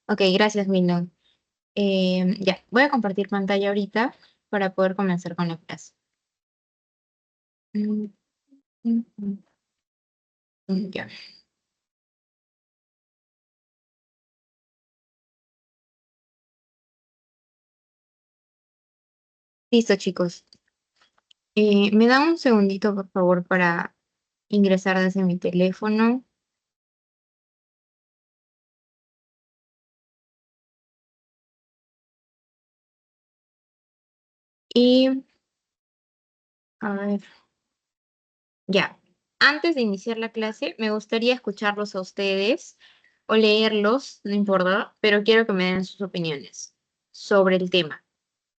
Ok, gracias, Milton. Ya, voy a compartir pantalla ahorita para poder comenzar con la clase. Mm, mm, mm, Ya. Listo, chicos. ¿Me dan un segundito, por favor, para ingresar desde mi teléfono? Y, a ver, ya. Antes de iniciar la clase, me gustaría escucharlos a ustedes o leerlos, no importa, pero quiero que me den sus opiniones sobre el tema.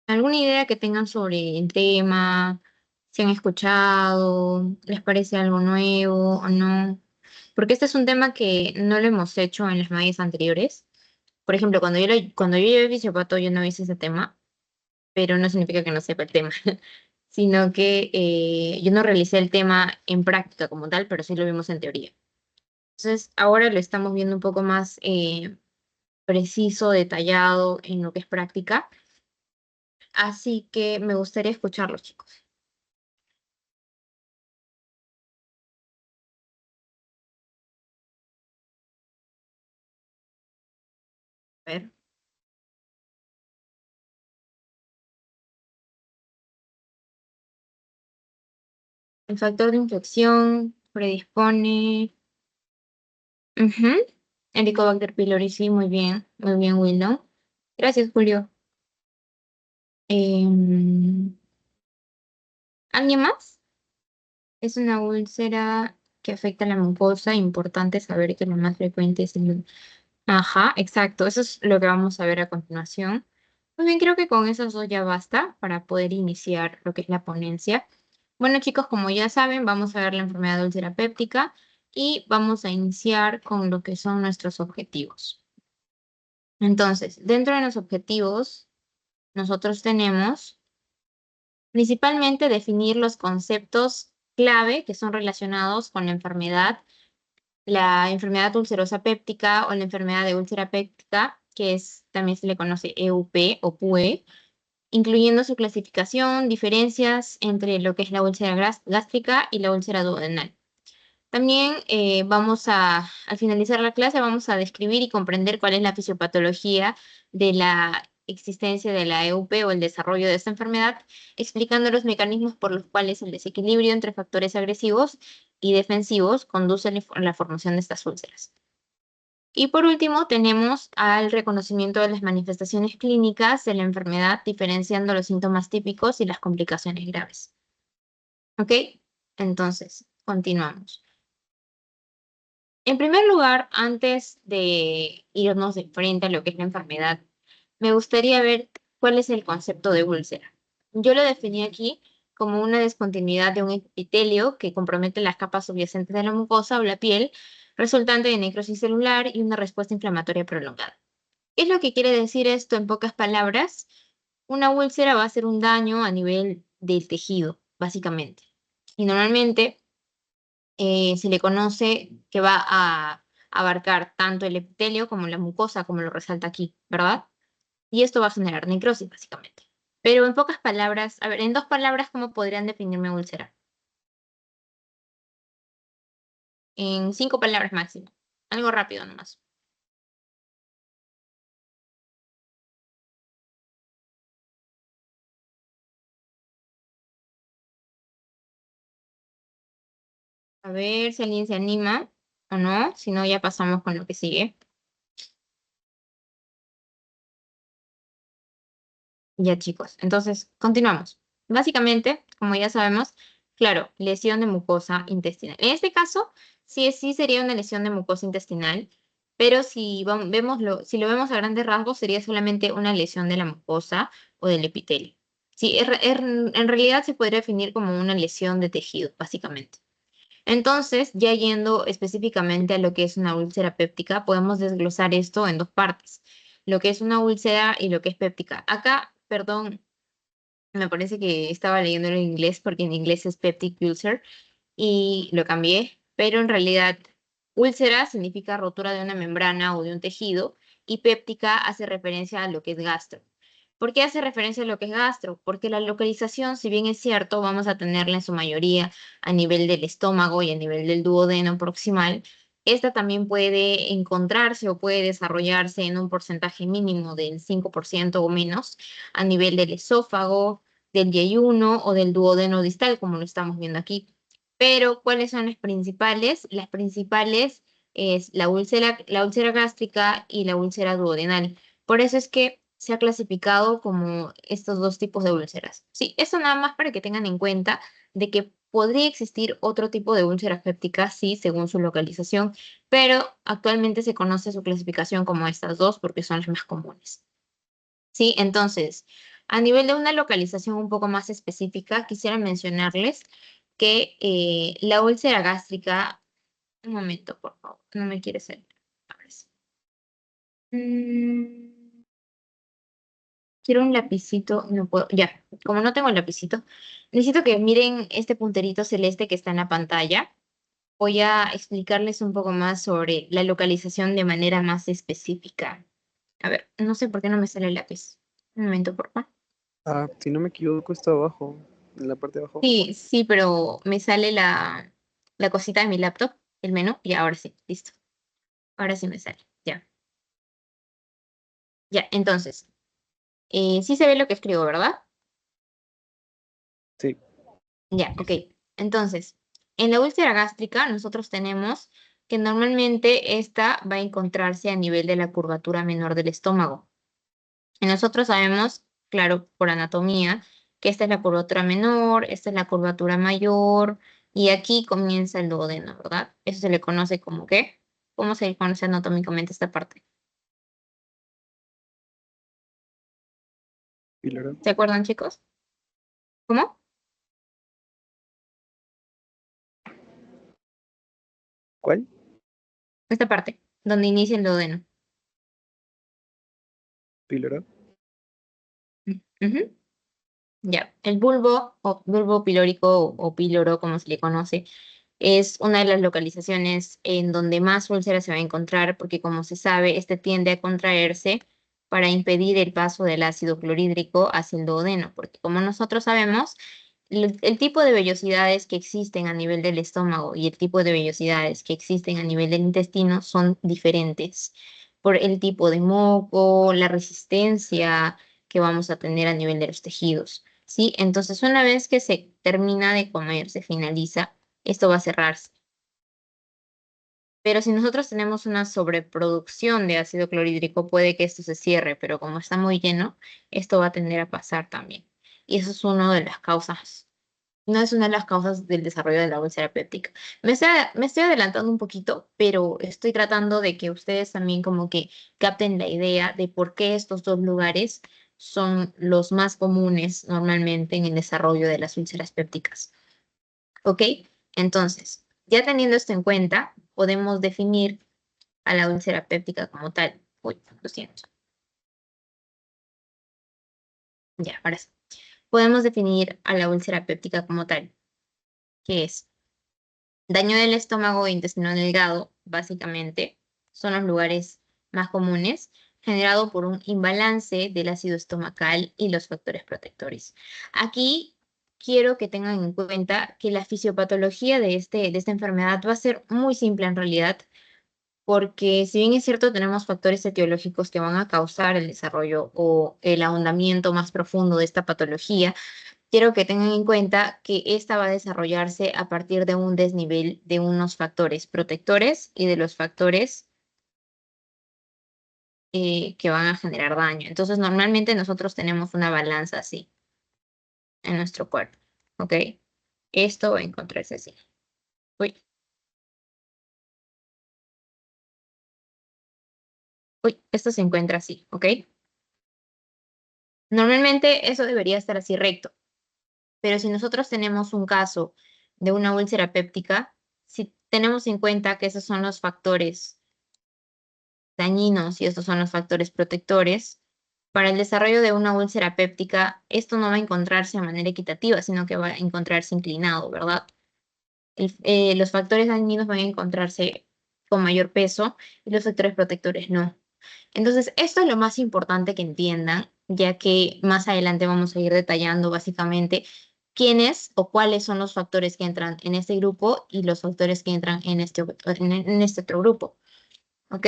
¿Alguna idea que tengan sobre el tema? ¿Si han escuchado? ¿Les parece algo nuevo o no? Porque este es un tema que no lo hemos hecho en las mallas anteriores. Por ejemplo, cuando yo llevé fisiopato, yo no hice ese tema, pero no significa que no sepa el tema, sino que yo no realicé el tema en práctica como tal, pero sí lo vimos en teoría. Entonces, ahora lo estamos viendo un poco más preciso, detallado en lo que es práctica. Así que me gustaría escucharlos, chicos. A ver. El factor de infección predispone. Ujú. Helicobacter pylori, sí, muy bien, Willow. Gracias, Julio. Em, ¿Alguien más? Es una úlcera que afecta a la mucosa. Importante saber que lo más frecuente es el... Ajá, exacto. Eso es lo que vamos a ver a continuación. Muy bien, creo que con esos dos ya basta para poder iniciar lo que es la ponencia. Bueno, chicos, como ya saben, vamos a ver la enfermedad de úlcera péptica y vamos a iniciar con lo que son nuestros objetivos. Entonces, dentro de los objetivos, nosotros tenemos principalmente definir los conceptos clave que son relacionados con la enfermedad ulcerosa péptica o la enfermedad de úlcera péptica, que también se le conoce EUP o PUE, incluyendo su clasificación, diferencias entre lo que es la úlcera gástrica y la úlcera duodenal. También al finalizar la clase, vamos a describir y comprender cuál es la fisiopatología de la existencia de la EUP o el desarrollo de esta enfermedad, explicando los mecanismos por los cuales el desequilibrio entre factores agresivos y defensivos conduce a la formación de estas úlceras. Y por último, tenemos al reconocimiento de las manifestaciones clínicas de la enfermedad, diferenciando los síntomas típicos y las complicaciones graves. ¿Ok? Entonces, continuamos. En primer lugar, antes de irnos de frente a lo que es la enfermedad, me gustaría ver cuál es el concepto de úlcera. Yo lo definí aquí como una discontinuidad de un epitelio que compromete las capas subyacentes de la mucosa o la piel, resultante de necrosis celular y una respuesta inflamatoria prolongada. ¿Qué es lo que quiere decir esto en pocas palabras? Una úlcera va a ser un daño a nivel del tejido, básicamente. Y normalmente se le conoce que va a abarcar tanto el epitelio como la mucosa, como lo resalta aquí, ¿verdad? Y esto va a generar necrosis, básicamente. Pero en pocas palabras, a ver, en dos palabras, ¿cómo podrían definirme úlcera? En cinco palabras máximo. Algo rápido nomás. A ver si alguien se anima o no. Si no, ya pasamos con lo que sigue. Ya, chicos. Entonces, continuamos. Básicamente, como ya sabemos, claro, lesión de mucosa intestinal. En este caso, sí sería una lesión de mucosa intestinal, pero si lo vemos a grandes rasgos, sería solamente una lesión de la mucosa o del epitelio. Sí, en realidad se podría definir como una lesión de tejido, básicamente. Entonces, ya yendo específicamente a lo que es una úlcera péptica, podemos desglosar esto en dos partes, lo que es una úlcera y lo que es péptica. Acá, perdón, me parece que estaba leyéndolo en inglés porque en inglés es peptic ulcer y lo cambié, pero en realidad úlcera significa rotura de una membrana o de un tejido y péptica hace referencia a lo que es gastro. ¿Por qué hace referencia a lo que es gastro? Porque la localización, si bien es cierto, vamos a tenerla en su mayoría a nivel del estómago y a nivel del duodeno proximal, esta también puede encontrarse o puede desarrollarse en un porcentaje mínimo del 5% o menos a nivel del esófago, del yeyuno o del duodeno distal, como lo estamos viendo aquí. Pero, ¿cuáles son las principales? Las principales es la úlcera gástrica y la úlcera duodenal. Por eso es que se ha clasificado como estos dos tipos de úlceras. Sí, eso nada más para que tengan en cuenta de que podría existir otro tipo de úlcera péptica, sí, según su localización, pero actualmente se conoce su clasificación como estas dos porque son las más comunes. Sí, entonces, a nivel de una localización un poco más específica, quisiera mencionarles que la úlcera gástrica, un momento, por favor, no me quiere salir. Ahora sí. Quiero un lapicito, no puedo, ya, como no tengo el lapicito, necesito que miren este punterito celeste que está en la pantalla. Voy a explicarles un poco más sobre la localización de manera más específica. A ver, no sé por qué no me sale el lápiz. Un momento, por favor. Ah, si no me equivoco, está abajo, en la parte de abajo. Sí, sí, pero me sale la cosita de mi laptop, el menú, y ahora sí, listo. Ahora sí me sale, ya. Ya, entonces, sí se ve lo que escribo, ¿verdad? Sí, Ya, ok. Entonces, en la úlcera gástrica nosotros tenemos que normalmente esta va a encontrarse a nivel de la curvatura menor del estómago. Y nosotros sabemos, claro, por anatomía, que esta es la curvatura menor, esta es la curvatura mayor, y aquí comienza el duodeno, ¿verdad? Eso se le conoce como ¿qué? ¿Cómo se le conoce anatómicamente esta parte? pílora. ¿Se acuerdan, chicos? ¿Cómo? ¿Cuál? Esta parte, donde inicia el duodeno. Pílora. Ujú. Ya, el bulbo o bulbo pilórico o píloro, como se le conoce, es una de las localizaciones en donde más úlcera se va a encontrar porque, como se sabe, este tiende a contraerse para impedir el paso del ácido clorhídrico hacia el duodeno, porque como nosotros sabemos, el tipo de vellosidades que existen a nivel del estómago y el tipo de vellosidades que existen a nivel del intestino son diferentes por el tipo de moco, la resistencia que vamos a tener a nivel de los tejidos. ¿Sí? Entonces, una vez que se termina de comer, se finaliza, esto va a cerrarse. Pero si nosotros tenemos una sobreproducción de ácido clorhídrico, puede que esto se cierre, pero como está muy lleno, esto va a tender a pasar también. Y eso es una de las causas, no es una de las causas del desarrollo de la úlcera péptica. Me estoy adelantando un poquito, pero estoy tratando de que ustedes también como que capten la idea de por qué estos dos lugares son los más comunes normalmente en el desarrollo de las úlceras pépticas. ¿Ok? Entonces, ya teniendo esto en cuenta, podemos definir a la úlcera péptica como tal. Uy, lo siento. Ya, ahora sí. Podemos definir a la úlcera péptica como tal, que es daño del estómago e intestino delgado, básicamente, son los lugares más comunes, generado por un imbalance del ácido estomacal y los factores protectores. Aquí quiero que tengan en cuenta que la fisiopatología de esta enfermedad va a ser muy simple en realidad, porque si bien es cierto, tenemos factores etiológicos que van a causar el desarrollo o el ahondamiento más profundo de esta patología, quiero que tengan en cuenta que esta va a desarrollarse a partir de un desnivel de unos factores protectores y de los factores que van a generar daño. Entonces, normalmente nosotros tenemos una balanza así en nuestro cuerpo, ¿ok? Esto va a encontrarse así. Uy, uy, esto se encuentra así, ¿ok? Normalmente eso debería estar así recto. Pero si nosotros tenemos un caso de una úlcera péptica, si tenemos en cuenta que esos son los factores dañinos y estos son los factores protectores, para el desarrollo de una úlcera péptica, esto no va a encontrarse de manera equitativa, sino que va a encontrarse inclinado, ¿verdad? Los factores dañinos van a encontrarse con mayor peso y los factores protectores no. Entonces, esto es lo más importante que entiendan, ya que más adelante vamos a ir detallando básicamente quiénes o cuáles son los factores que entran en este grupo y los factores que entran en este otro grupo. ¿Ok?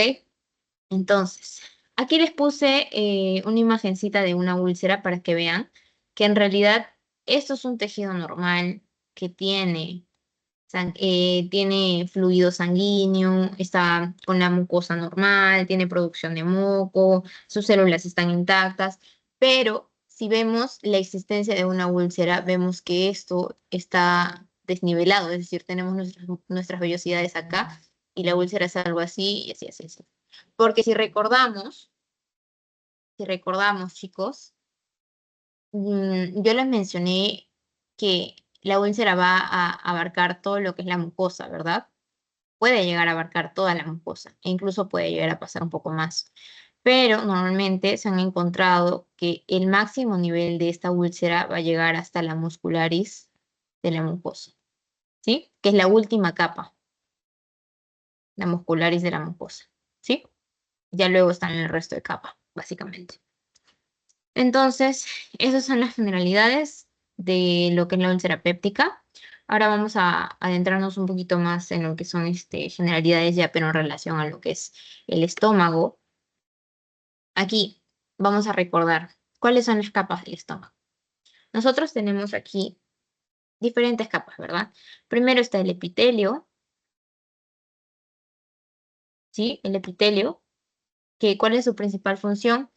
Entonces, aquí les puse una imagencita de una úlcera para que vean que en realidad esto es un tejido normal que tiene fluido sanguíneo, está con la mucosa normal, tiene producción de moco, sus células están intactas, pero si vemos la existencia de una úlcera, vemos que esto está desnivelado, es decir, tenemos nuestras vellosidades acá y la úlcera es algo así y así, así, así. Porque si recordamos, chicos, yo les mencioné que la úlcera va a abarcar todo lo que es la mucosa, ¿verdad? Puede llegar a abarcar toda la mucosa e incluso puede llegar a pasar un poco más. Pero normalmente se han encontrado que el máximo nivel de esta úlcera va a llegar hasta la muscularis de la mucosa, ¿sí? Que es la última capa, la muscularis de la mucosa, ¿sí? Ya luego están en el resto de capa, básicamente. Entonces, esas son las generalidades de lo que es la úlcera péptica. Ahora vamos a adentrarnos un poquito más en lo que son generalidades ya, pero en relación a lo que es el estómago. Aquí vamos a recordar cuáles son las capas del estómago. Nosotros tenemos aquí diferentes capas, ¿verdad? Primero está el epitelio, ¿sí? El epitelio, que ¿cuál es su principal función?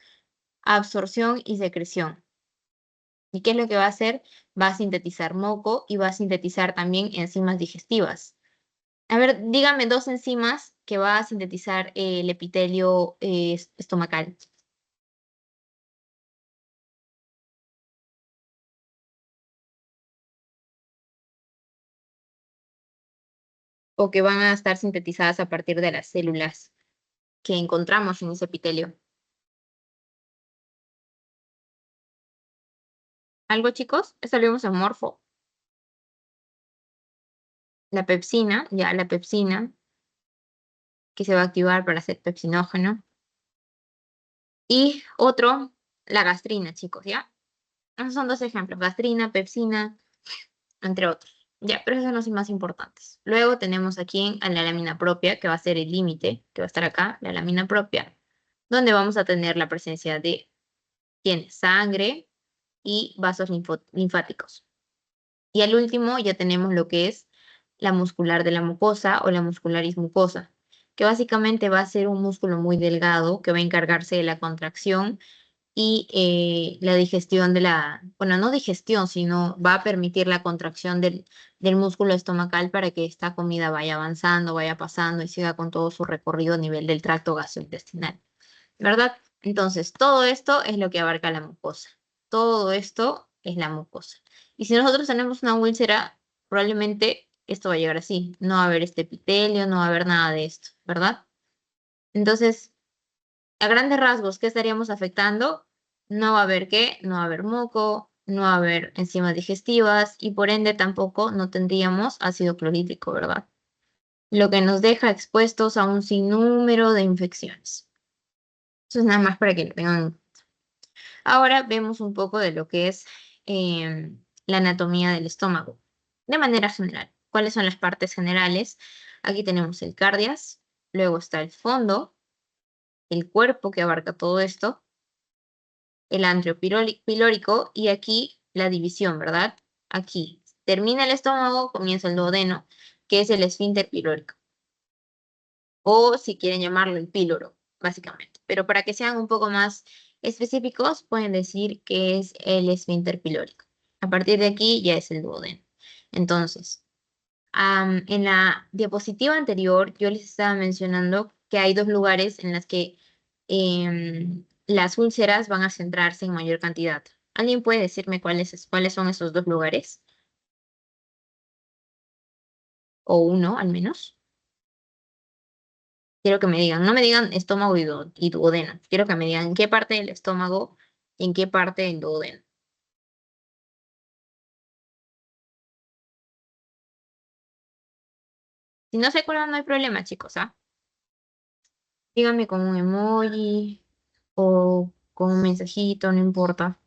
Absorción y secreción. ¿Y qué es lo que va a hacer? Va a sintetizar moco y va a sintetizar también enzimas digestivas. A ver, dígame dos enzimas que va a sintetizar el epitelio estomacal o que van a estar sintetizadas a partir de las células que encontramos en ese epitelio. ¿Algo, chicos? Esto lo vimos en morfo. La pepsina, ya la pepsina, que se va a activar para hacer pepsinógeno. Y otro, la gastrina, chicos, ¿ya? Esos son dos ejemplos, gastrina, pepsina, entre otros. Ya, pero esos son los más importantes. Luego tenemos aquí a la lámina propia, que va a ser el límite, que va a estar acá, la lámina propia, donde vamos a tener la presencia de, tiene sangre y vasos linfáticos. Y al último ya tenemos lo que es la muscular de la mucosa o la muscularis mucosa, que básicamente va a ser un músculo muy delgado que va a encargarse de la contracción y la digestión bueno, no digestión, sino va a permitir la contracción del músculo estomacal para que esta comida vaya avanzando, vaya pasando y siga con todo su recorrido a nivel del tracto gastrointestinal, ¿verdad? Entonces, todo esto es lo que abarca la mucosa. Todo esto es la mucosa. Y si nosotros tenemos una úlcera, probablemente esto va a llegar así. No va a haber este epitelio, no va a haber nada de esto, ¿verdad? Entonces, a grandes rasgos, ¿qué estaríamos afectando? No va a haber qué, no va a haber moco, no va a haber enzimas digestivas y por ende tampoco no tendríamos ácido clorhídrico, ¿verdad? Lo que nos deja expuestos a un sinnúmero de infecciones. Eso es nada más para que lo tengan. Ahora vemos un poco de lo que es la anatomía del estómago, de manera general. ¿Cuáles son las partes generales? Aquí tenemos el cardias, luego está el fondo, el cuerpo que abarca todo esto, el antro pilórico y aquí la división, ¿verdad? Aquí termina el estómago, comienza el duodeno, que es el esfínter pilórico. O si quieren llamarlo el píloro, básicamente. Pero para que sean un poco más específicos, pueden decir que es el esfínter pilórico. A partir de aquí ya es el duodeno. Entonces, en la diapositiva anterior yo les estaba mencionando que hay dos lugares en los que las úlceras van a centrarse en mayor cantidad. ¿Alguien puede decirme cuáles son esos dos lugares? O uno, al menos. Quiero que me digan, no me digan estómago y duodeno. Quiero que me digan en qué parte del estómago y en qué parte del duodeno. Si no se acuerdan, no hay problema, chicos, ¿ah? Dígame con un emoji o con un mensajito, no importa.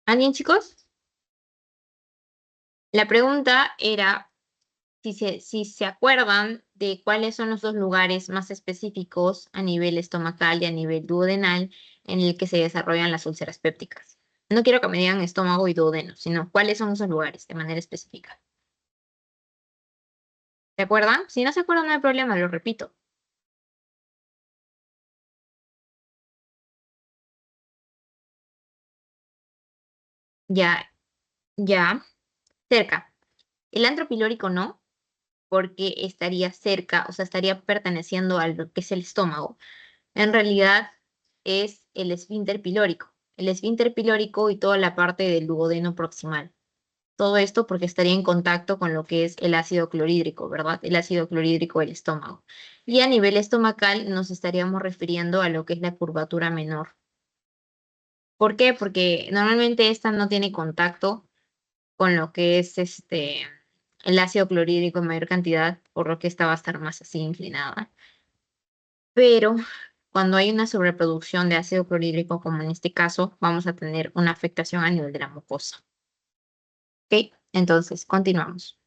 ¿Alguien, chicos? La pregunta era si se acuerdan de cuáles son los dos lugares más específicos a nivel estomacal y a nivel duodenal en el que se desarrollan las úlceras pépticas. No quiero que me digan estómago y duodeno, sino cuáles son esos lugares de manera específica. ¿Se acuerdan? Si no se acuerdan, no hay problema, lo repito. Ya, ya, cerca. El antro pilórico no, porque estaría cerca, o sea, estaría perteneciendo a lo que es el estómago. En realidad es el esfínter pilórico. El esfínter pilórico y toda la parte del duodeno proximal. Todo esto porque estaría en contacto con lo que es el ácido clorhídrico, ¿verdad? El ácido clorhídrico del estómago. Y a nivel estomacal nos estaríamos refiriendo a lo que es la curvatura menor. ¿Por qué? Porque normalmente esta no tiene contacto con lo que es el ácido clorhídrico en mayor cantidad, por lo que esta va a estar más así inclinada. Pero cuando hay una sobreproducción de ácido clorhídrico, como en este caso, vamos a tener una afectación a nivel de la mucosa. ¿Ok? Entonces, continuamos.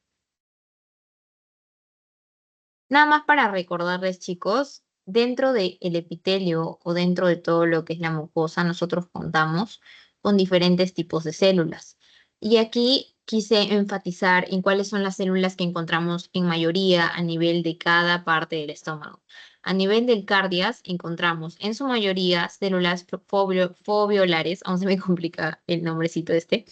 Nada más para recordarles, chicos, dentro del epitelio o dentro de todo lo que es la mucosa, nosotros contamos con diferentes tipos de células. Y aquí quise enfatizar en cuáles son las células que encontramos en mayoría a nivel de cada parte del estómago. A nivel del cardias encontramos en su mayoría células foveolares, aún se me complica el nombrecito este,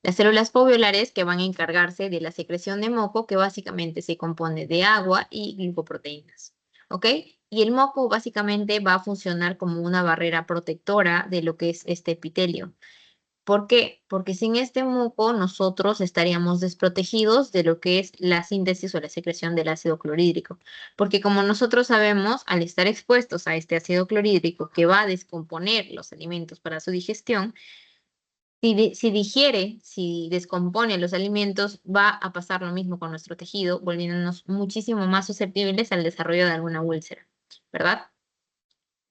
las células foveolares que van a encargarse de la secreción de moco, que básicamente se compone de agua y glicoproteínas. ¿Ok? Y el moco básicamente va a funcionar como una barrera protectora de lo que es este epitelio. ¿Por qué? Porque sin este moco nosotros estaríamos desprotegidos de lo que es la síntesis o la secreción del ácido clorhídrico. Porque como nosotros sabemos, al estar expuestos a este ácido clorhídrico que va a descomponer los alimentos para su digestión, si digiere, si descompone los alimentos, va a pasar lo mismo con nuestro tejido, volviéndonos muchísimo más susceptibles al desarrollo de alguna úlcera, ¿verdad?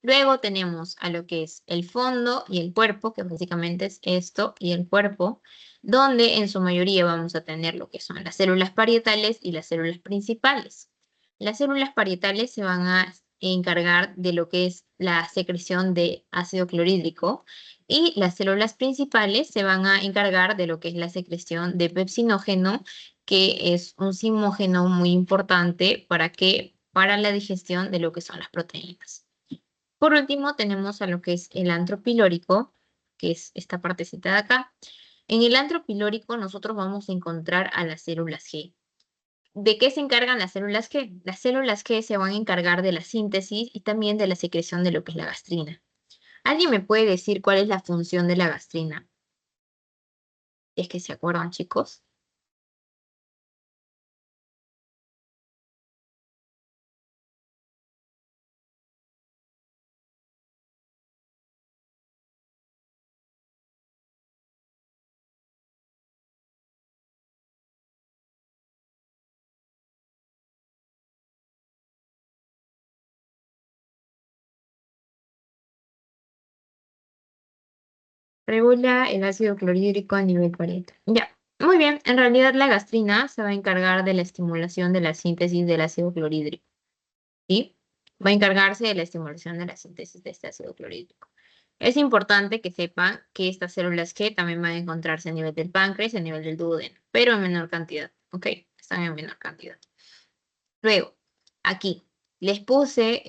Luego tenemos a lo que es el fondo y el cuerpo, que básicamente es esto y el cuerpo, donde en su mayoría vamos a tener lo que son las células parietales y las células principales. Las células parietales se van a encargar de lo que es la secreción de ácido clorhídrico y las células principales se van a encargar de lo que es la secreción de pepsinógeno, que es un zimógeno muy importante para la digestión de lo que son las proteínas. Por último, tenemos a lo que es el antro pilórico, que es esta partecita de acá. En el antro pilórico nosotros vamos a encontrar a las células G. ¿De qué se encargan las células G? Las células G se van a encargar de la síntesis y también de la secreción de lo que es la gastrina. ¿Alguien me puede decir cuál es la función de la gastrina? Es que se acuerdan, chicos. Regula el ácido clorhídrico a nivel parietal. Ya, muy bien. En realidad la gastrina se va a encargar de la estimulación de la síntesis del ácido clorhídrico. ¿Sí? Va a encargarse de la estimulación de la síntesis de este ácido clorhídrico. Es importante que sepan que estas células G también van a encontrarse a nivel del páncreas y a nivel del duodeno, pero en menor cantidad, ¿ok? Están en menor cantidad. Luego, aquí les puse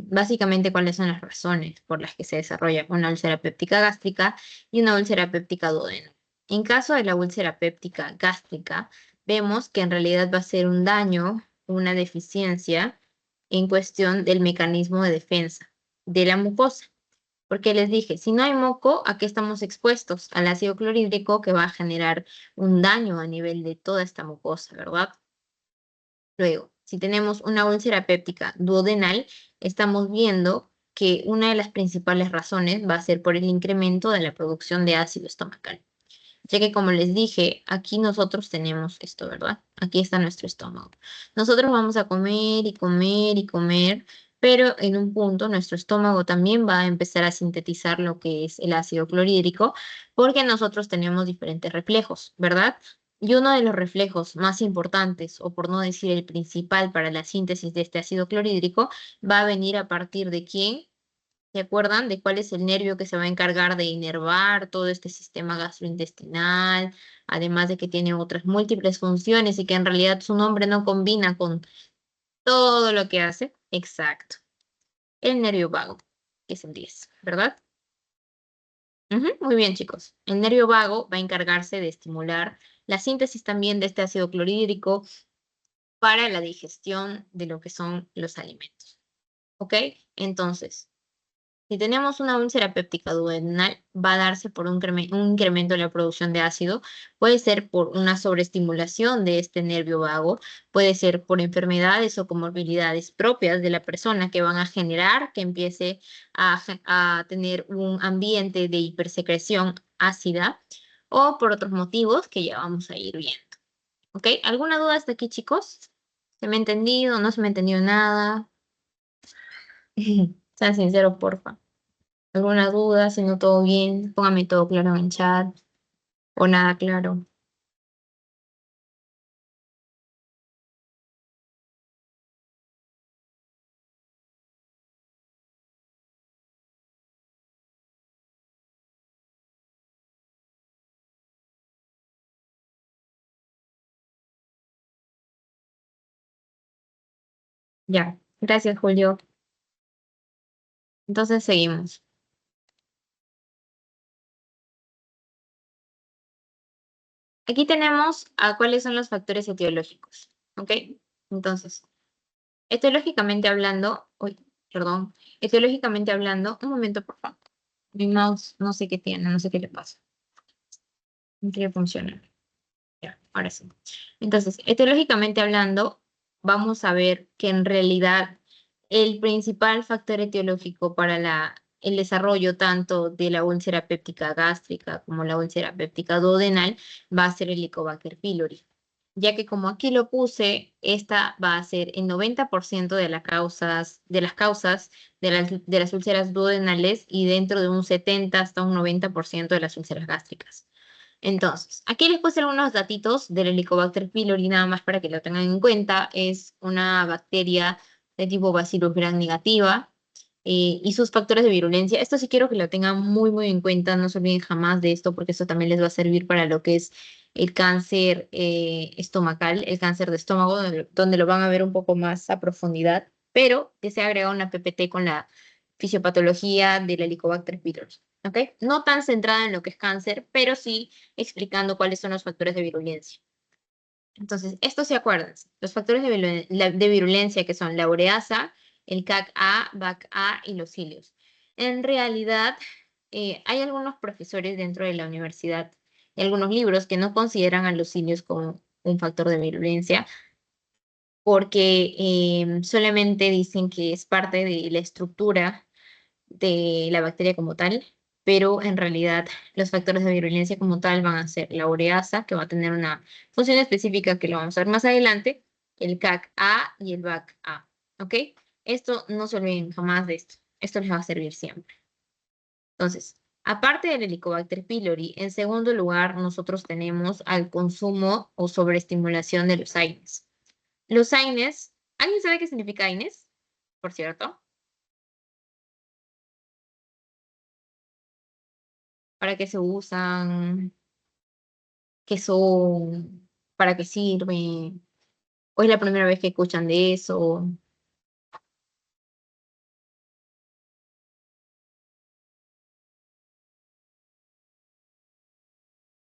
básicamente cuáles son las razones por las que se desarrolla una úlcera péptica gástrica y una úlcera péptica duodeno. En caso de la úlcera péptica gástrica, vemos que en realidad va a ser un daño, una deficiencia en cuestión del mecanismo de defensa de la mucosa. Porque les dije, si no hay moco, ¿a qué estamos expuestos? Al ácido clorhídrico que va a generar un daño a nivel de toda esta mucosa, ¿verdad? Luego, si tenemos una úlcera péptica duodenal, estamos viendo que una de las principales razones va a ser por el incremento de la producción de ácido estomacal. Ya que como les dije, aquí nosotros tenemos esto, ¿verdad? Aquí está nuestro estómago. Nosotros vamos a comer y comer y comer, pero en un punto nuestro estómago también va a empezar a sintetizar lo que es el ácido clorhídrico, porque nosotros tenemos diferentes reflejos, ¿verdad? Y uno de los reflejos más importantes, o por no decir el principal para la síntesis de este ácido clorhídrico, va a venir a partir de quién. ¿Se acuerdan de cuál es el nervio que se va a encargar de inervar todo este sistema gastrointestinal? Además de que tiene otras múltiples funciones y que en realidad su nombre no combina con todo lo que hace. Exacto. El nervio vago, que es el 10, ¿verdad? Ujú, muy bien, chicos. El nervio vago va a encargarse de estimular la síntesis también de este ácido clorhídrico para la digestión de lo que son los alimentos. ¿Ok? Entonces, si tenemos una úlcera péptica duodenal, va a darse por un incremento de la producción de ácido. Puede ser por una sobreestimulación de este nervio vago, puede ser por enfermedades o comorbilidades propias de la persona que van a generar que empiece a tener un ambiente de hipersecreción ácida o por otros motivos que ya vamos a ir viendo. ¿Ok? ¿Alguna duda hasta aquí, chicos? ¿Se me ha entendido? ¿No se me ha entendido nada? Sean sinceros, porfa. ¿Alguna duda? Si no todo bien, póngame todo claro en el chat o nada claro. Ya, gracias, Julio. Entonces seguimos. Aquí tenemos a cuáles son los factores etiológicos, ¿ok? Entonces, etiológicamente hablando, uy, perdón, etiológicamente hablando, un momento, por favor. Mi mouse no sé qué tiene, no sé qué le pasa. No quiere funcionar. Ya, ahora sí. Entonces, etiológicamente hablando, vamos a ver que en realidad el principal factor etiológico para el desarrollo tanto de la úlcera péptica gástrica como la úlcera péptica duodenal va a ser el Helicobacter pylori, ya que como aquí lo puse, esta va a ser el 90% de las úlceras duodenales y dentro de un 70 hasta un 90% de las úlceras gástricas. Entonces, aquí les puse algunos datitos del Helicobacter pylori, nada más para que lo tengan en cuenta. Es una bacteria de tipo Bacillus gram negativa y sus factores de virulencia. Esto sí quiero que lo tengan muy, muy en cuenta. No se olviden jamás de esto porque esto también les va a servir para lo que es el cáncer estomacal, el cáncer de estómago, donde lo van a ver un poco más a profundidad, pero que se agrega una PPT con la fisiopatología del Helicobacter pylori. ¿Ok? No tan centrada en lo que es cáncer, pero sí explicando cuáles son los factores de virulencia. Entonces, esto se acuerdan, los factores de virulencia que son la ureasa, el CAC-A, BAC-A y los cilios. En realidad, hay algunos profesores dentro de la universidad y algunos libros que no consideran a los cilios como un factor de virulencia porque solamente dicen que es parte de la estructura de la bacteria como tal, pero en realidad los factores de virulencia como tal van a ser la ureasa, que va a tener una función específica que lo vamos a ver más adelante, el CAC-A y el BAC-A, ¿ok? Esto no se olviden jamás de esto. Esto les va a servir siempre. Entonces, aparte del Helicobacter pylori, en segundo lugar, nosotros tenemos al consumo o sobreestimulación de los AINES. Los AINES, ¿alguien sabe qué significa AINES? Por cierto, ¿para qué se usan? ¿Qué son? ¿Para qué sirven? ¿O es la primera vez que escuchan de eso?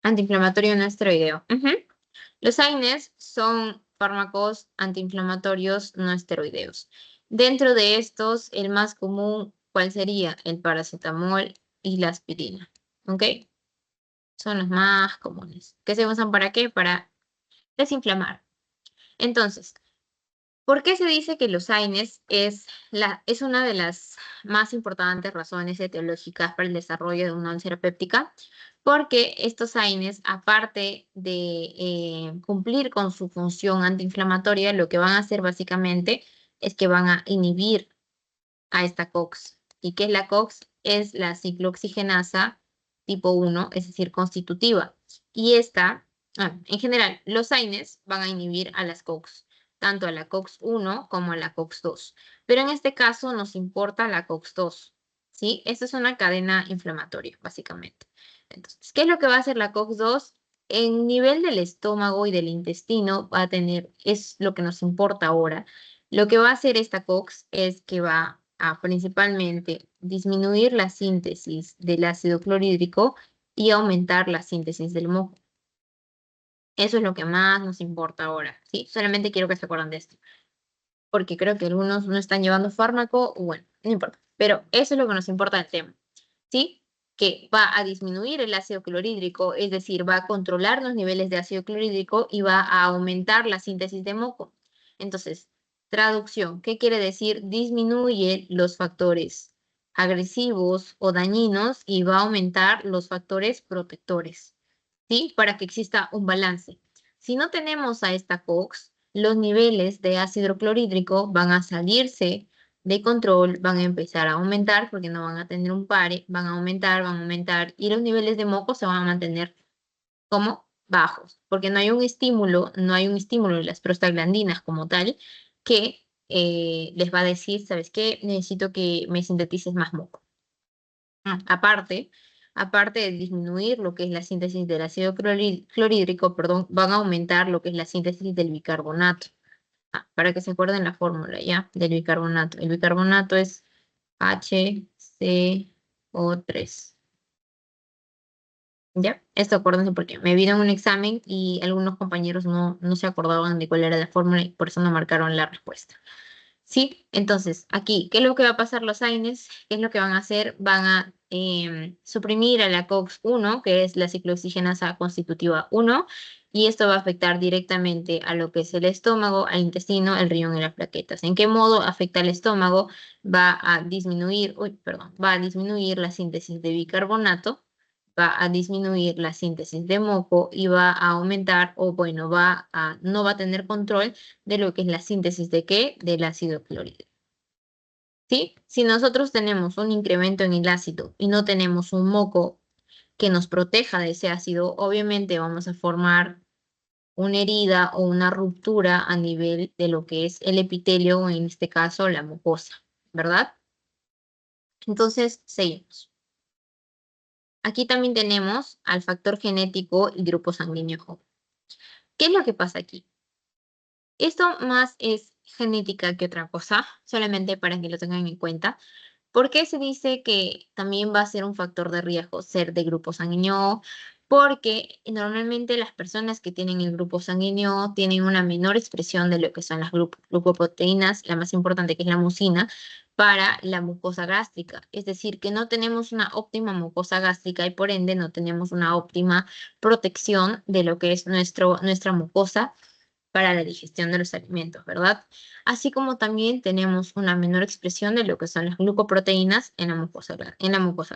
Antiinflamatorio no esteroideo. Ujú. Los AINES son fármacos antiinflamatorios no esteroideos. Dentro de estos, el más común, ¿cuál sería? El paracetamol y la aspirina. ¿Ok? Son los más comunes. ¿Qué se usan para qué? Para desinflamar. Entonces, ¿Por qué se dice que los AINES es una de las más importantes razones etiológicas para el desarrollo de una úlcera péptica? Porque estos AINES, aparte de cumplir con su función antiinflamatoria, lo que van a hacer básicamente es que van a inhibir a esta COX. ¿Y qué es la COX? Es la ciclooxigenasa tipo 1, es decir, constitutiva. Y en general, los AINES van a inhibir a las COX, tanto a la COX-1 como a la COX-2. Pero en este caso nos importa la COX-2, ¿sí? Esta es una cadena inflamatoria, básicamente. Entonces, ¿qué es lo que va a hacer la COX-2? En nivel del estómago y del intestino va a tener, es lo que nos importa ahora. Lo que va a hacer esta COX es que va a principalmente disminuir la síntesis del ácido clorhídrico y aumentar la síntesis del moco. Eso es lo que más nos importa ahora, ¿sí? Solamente quiero que se acuerden de esto, porque creo que algunos no están llevando fármaco, bueno, no importa, pero eso es lo que nos importa del tema, ¿sí? Que va a disminuir el ácido clorhídrico, es decir, va a controlar los niveles de ácido clorhídrico y va a aumentar la síntesis de moco. Entonces, traducción, ¿qué quiere decir? Disminuye los factores agresivos o dañinos y va a aumentar los factores protectores, ¿sí? Para que exista un balance. Si no tenemos a esta COX, los niveles de ácido clorhídrico van a salirse de control, van a empezar a aumentar porque no van a tener un pare, van a aumentar y los niveles de moco se van a mantener como bajos, porque no hay un estímulo de las prostaglandinas como tal que les va a decir, ¿sabes qué? Necesito que me sintetices más moco. Aparte de disminuir lo que es la síntesis del ácido clorhídrico, perdón, van a aumentar lo que es la síntesis del bicarbonato. Para que se acuerden la fórmula, ¿ya? Del bicarbonato. El bicarbonato es HCO3. ¿Ya? Esto acuérdense porque me vino en un examen y algunos compañeros no se acordaban de cuál era la fórmula y por eso no marcaron la respuesta. ¿Sí? Entonces, aquí, ¿qué es lo que va a pasar los AINES? ¿Qué es lo que van a hacer? Van a suprimir a la COX-1, que es la ciclooxigenasa constitutiva 1, y esto va a afectar directamente a lo que es el estómago, al intestino, el riñón y las plaquetas. ¿En qué modo afecta al estómago? Va a disminuir la síntesis de bicarbonato, va a disminuir la síntesis de moco y va a aumentar, o bueno, no va a tener control de lo que es la síntesis de ¿qué? Del ácido clorhídrico. ¿Sí? Si nosotros tenemos un incremento en el ácido y no tenemos un moco que nos proteja de ese ácido, obviamente vamos a formar una herida o una ruptura a nivel de lo que es el epitelio, o en este caso la mucosa, ¿verdad? Entonces, seguimos. Aquí también tenemos al factor genético y grupo sanguíneo joven. ¿Qué es lo que pasa aquí? Esto más es genética que otra cosa, solamente para que lo tengan en cuenta. ¿Por qué se dice que también va a ser un factor de riesgo ser de grupo sanguíneo? Porque normalmente las personas que tienen el grupo sanguíneo tienen una menor expresión de lo que son las glucoproteínas, la más importante que es la mucina, para la mucosa gástrica. Es decir, que no tenemos una óptima mucosa gástrica y por ende no tenemos una óptima protección de lo que es nuestra mucosa para la digestión de los alimentos, ¿verdad? Así como también tenemos una menor expresión de lo que son las glucoproteínas en la mucosa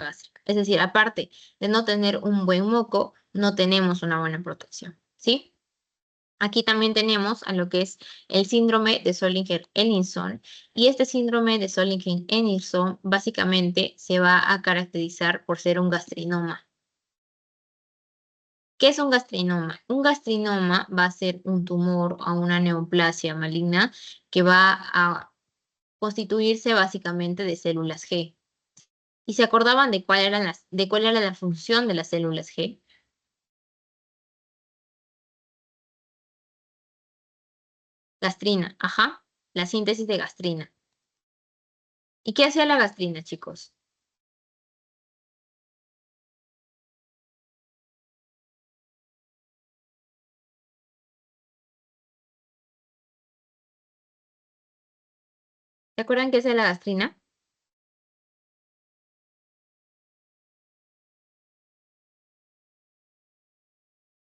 gástrica. Es decir, aparte de no tener un buen moco, no tenemos una buena protección, ¿sí? Aquí también tenemos a lo que es el síndrome de Zollinger-Ellison y este síndrome de Zollinger-Ellison básicamente se va a caracterizar por ser un gastrinoma. ¿Qué es un gastrinoma? Un gastrinoma va a ser un tumor o una neoplasia maligna que va a constituirse básicamente de células G. ¿Y se acordaban de cuál era la función de las células G? Gastrina, ajá, la síntesis de gastrina. ¿Y qué hacía la gastrina, chicos? ¿Se acuerdan qué hacía la gastrina?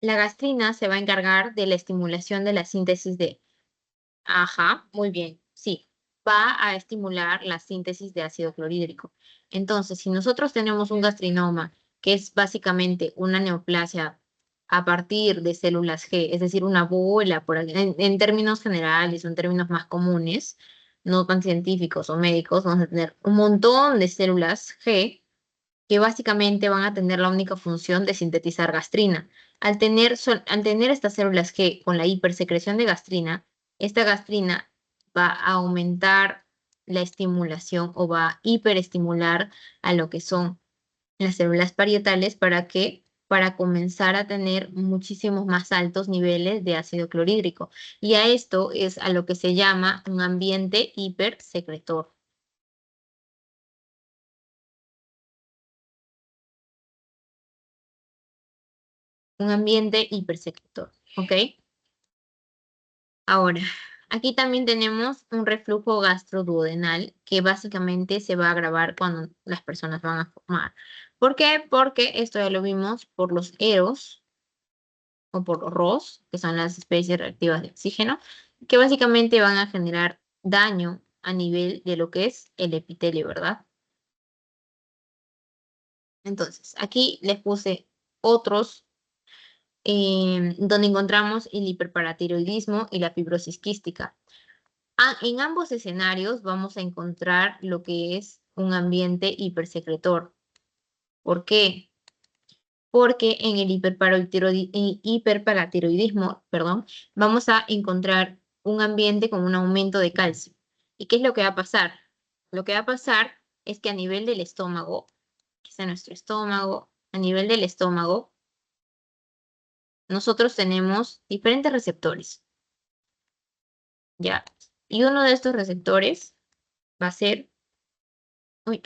La gastrina se va a encargar de la estimulación de la síntesis de Ajá, muy bien. Sí, va a estimular la síntesis de ácido clorhídrico. Entonces, si nosotros tenemos un gastrinoma, que es básicamente una neoplasia a partir de células G, es decir, una bola, en términos generales o en términos más comunes, no tan científicos o médicos, vamos a tener un montón de células G que básicamente van a tener la única función de sintetizar gastrina. Al tener estas células G con la hipersecreción de gastrina, esta gastrina va a aumentar la estimulación o va a hiperestimular a lo que son las células parietales para comenzar a tener muchísimos más altos niveles de ácido clorhídrico. Y a esto es a lo que se llama un ambiente hipersecretor. Un ambiente hipersecretor, ¿ok? Ahora, aquí también tenemos un reflujo gastroduodenal que básicamente se va a agravar cuando las personas van a fumar. ¿Por qué? Porque esto ya lo vimos por los EROS o por los ROS, que son las especies reactivas de oxígeno, que básicamente van a generar daño a nivel de lo que es el epitelio, ¿verdad? Entonces, aquí les puse otros donde encontramos el hiperparatiroidismo y la fibrosis quística. En ambos escenarios vamos a encontrar lo que es un ambiente hipersecretor. ¿Por qué? Porque en el hiperparatiroidismo, perdón, vamos a encontrar un ambiente con un aumento de calcio. ¿Y qué es lo que va a pasar? Lo que va a pasar es que a nivel del estómago, que es nuestro estómago, a nivel del estómago, nosotros tenemos diferentes receptores, ¿ya? Y uno de estos receptores va a ser, uy,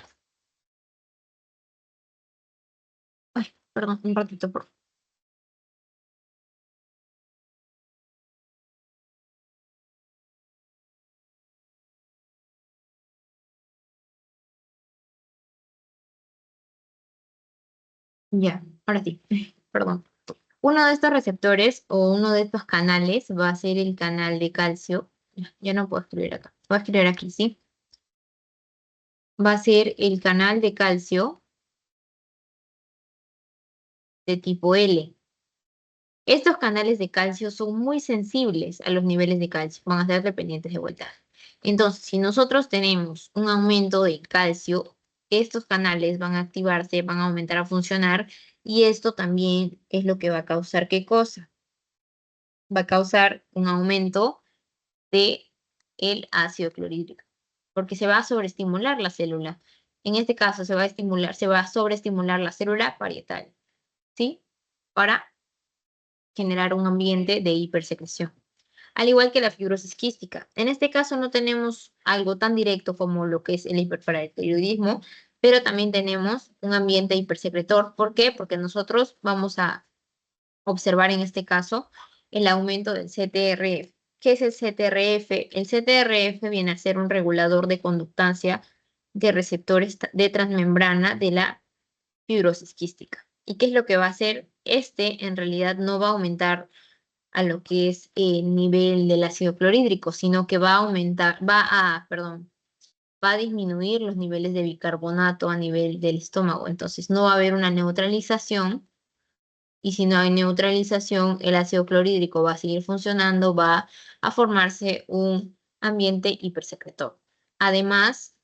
ay, perdón, un ratito, por favor. Ya, ahora sí, perdón. Uno de estos receptores o uno de estos canales va a ser el canal de calcio. Ya no puedo escribir acá. Voy a escribir aquí, ¿sí? Va a ser el canal de calcio de tipo L. Estos canales de calcio son muy sensibles a los niveles de calcio. Van a ser dependientes de voltaje. Entonces, si nosotros tenemos un aumento de calcio, estos canales van a activarse, van a aumentar a funcionar y esto también es lo que va a causar ¿qué cosa? Va a causar un aumento de el ácido clorhídrico, porque se va a sobreestimular la célula. En este caso se va a sobreestimular la célula parietal, ¿sí? Para generar un ambiente de hipersecreción. Al igual que la fibrosis quística. En este caso no tenemos algo tan directo como lo que es el hiperparathiroidismo, pero también tenemos un ambiente hipersecretor. ¿Por qué? Porque nosotros vamos a observar en este caso el aumento del CTRF. ¿Qué es el CTRF? El CTRF viene a ser un regulador de conductancia de receptores de transmembrana de la fibrosis quística. ¿Y qué es lo que va a hacer? Este en realidad no va a aumentar a lo que es el nivel del ácido clorhídrico, sino que va a aumentar, perdón, va a disminuir los niveles de bicarbonato a nivel del estómago. Entonces no va a haber una neutralización y si no hay neutralización, el ácido clorhídrico va a seguir funcionando, va a formarse un ambiente hipersecretor. Además,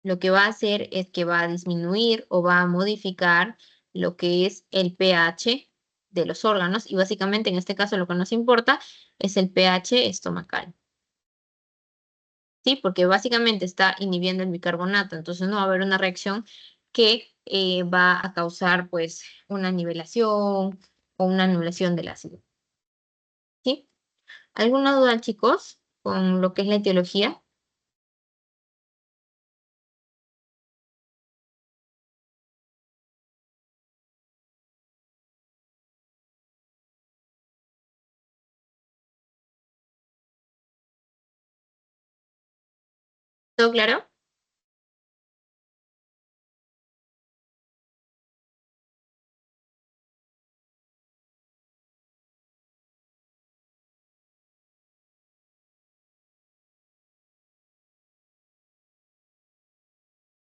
lo que va a hacer es que va a disminuir o va a modificar lo que es el pH de los órganos y básicamente en este caso lo que nos importa es el pH estomacal. ¿Sí? Porque básicamente está inhibiendo el bicarbonato, entonces no va a haber una reacción que va a causar pues una nivelación o una anulación del ácido. ¿Sí? ¿Alguna duda, chicos, con lo que es la etiología? ¿Todo claro?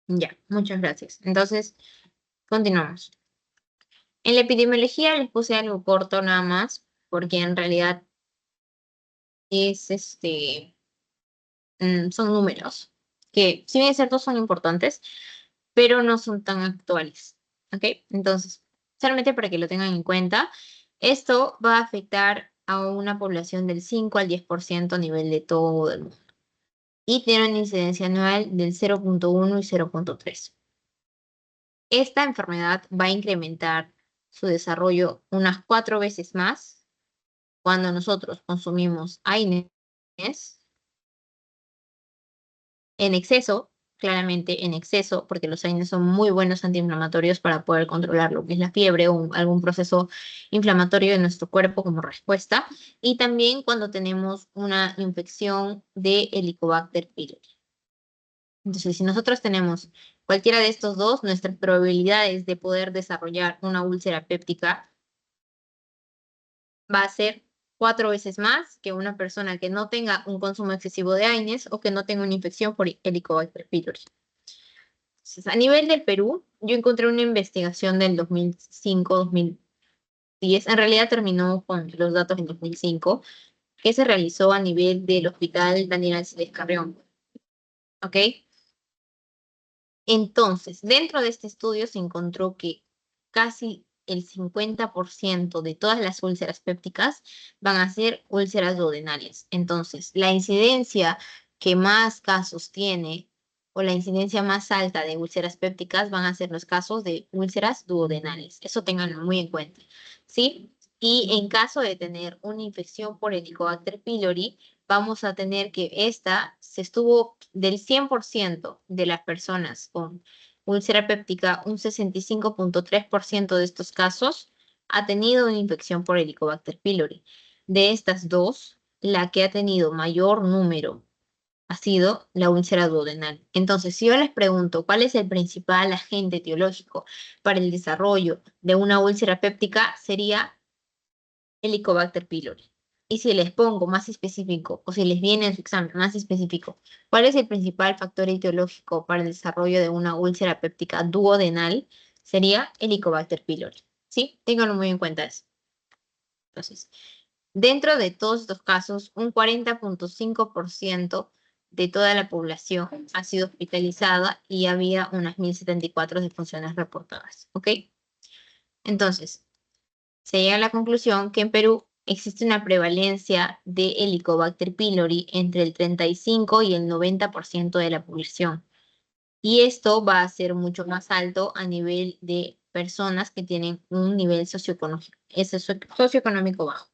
Ya, muchas gracias. Entonces, continuamos. En la epidemiología les puse algo corto nada más, porque en realidad es son números que, si bien es cierto, son importantes, pero no son tan actuales. ¿Ok? Entonces, solamente para que lo tengan en cuenta, esto va a afectar a una población del 5 al 10% a nivel de todo el mundo. Y tiene una incidencia anual del 0,1 y 0,3. Esta enfermedad va a incrementar su desarrollo unas 4 veces más cuando nosotros consumimos AINES en exceso, claramente en exceso, porque los AINES son muy buenos antiinflamatorios para poder controlar lo que es la fiebre o algún proceso inflamatorio en nuestro cuerpo como respuesta, y también cuando tenemos una infección de Helicobacter pylori. Entonces, si nosotros tenemos cualquiera de estos dos, nuestras probabilidades de poder desarrollar una úlcera péptica va a ser 4 veces más que una persona que no tenga un consumo excesivo de AINES o que no tenga una infección por Helicobacter pylori. Entonces, a nivel del Perú, yo encontré una investigación del 2005-2010, en realidad terminó con los datos en 2005, que se realizó a nivel del Hospital Daniel Alcides Carrión. ¿Ok? Entonces, dentro de este estudio se encontró que casi el 50% de todas las úlceras pépticas van a ser úlceras duodenales. Entonces, la incidencia que más casos tiene o la incidencia más alta de úlceras pépticas van a ser los casos de úlceras duodenales. Eso tenganlo muy en cuenta, ¿sí? Y en caso de tener una infección por Helicobacter pylori, vamos a tener que esta se estuvo del 100% de las personas con úlcera péptica, un 65,3% de estos casos ha tenido una infección por Helicobacter pylori. De estas dos, la que ha tenido mayor número ha sido la úlcera duodenal. Entonces, si yo les pregunto cuál es el principal agente etiológico para el desarrollo de una úlcera péptica, sería Helicobacter pylori. Y si les pongo más específico, o si les viene en su examen más específico, ¿cuál es el principal factor etiológico para el desarrollo de una úlcera péptica duodenal? Sería Helicobacter pylori. ¿Sí? Ténganlo muy en cuenta eso. Entonces, dentro de todos estos casos, un 40,5% de toda la población ha sido hospitalizada y había unas 1.074 defunciones reportadas. ¿Ok? Entonces, se llega a la conclusión que en Perú existe una prevalencia de Helicobacter pylori entre el 35 y el 90% de la población. Y esto va a ser mucho más alto a nivel de personas que tienen un nivel socioeconómico bajo.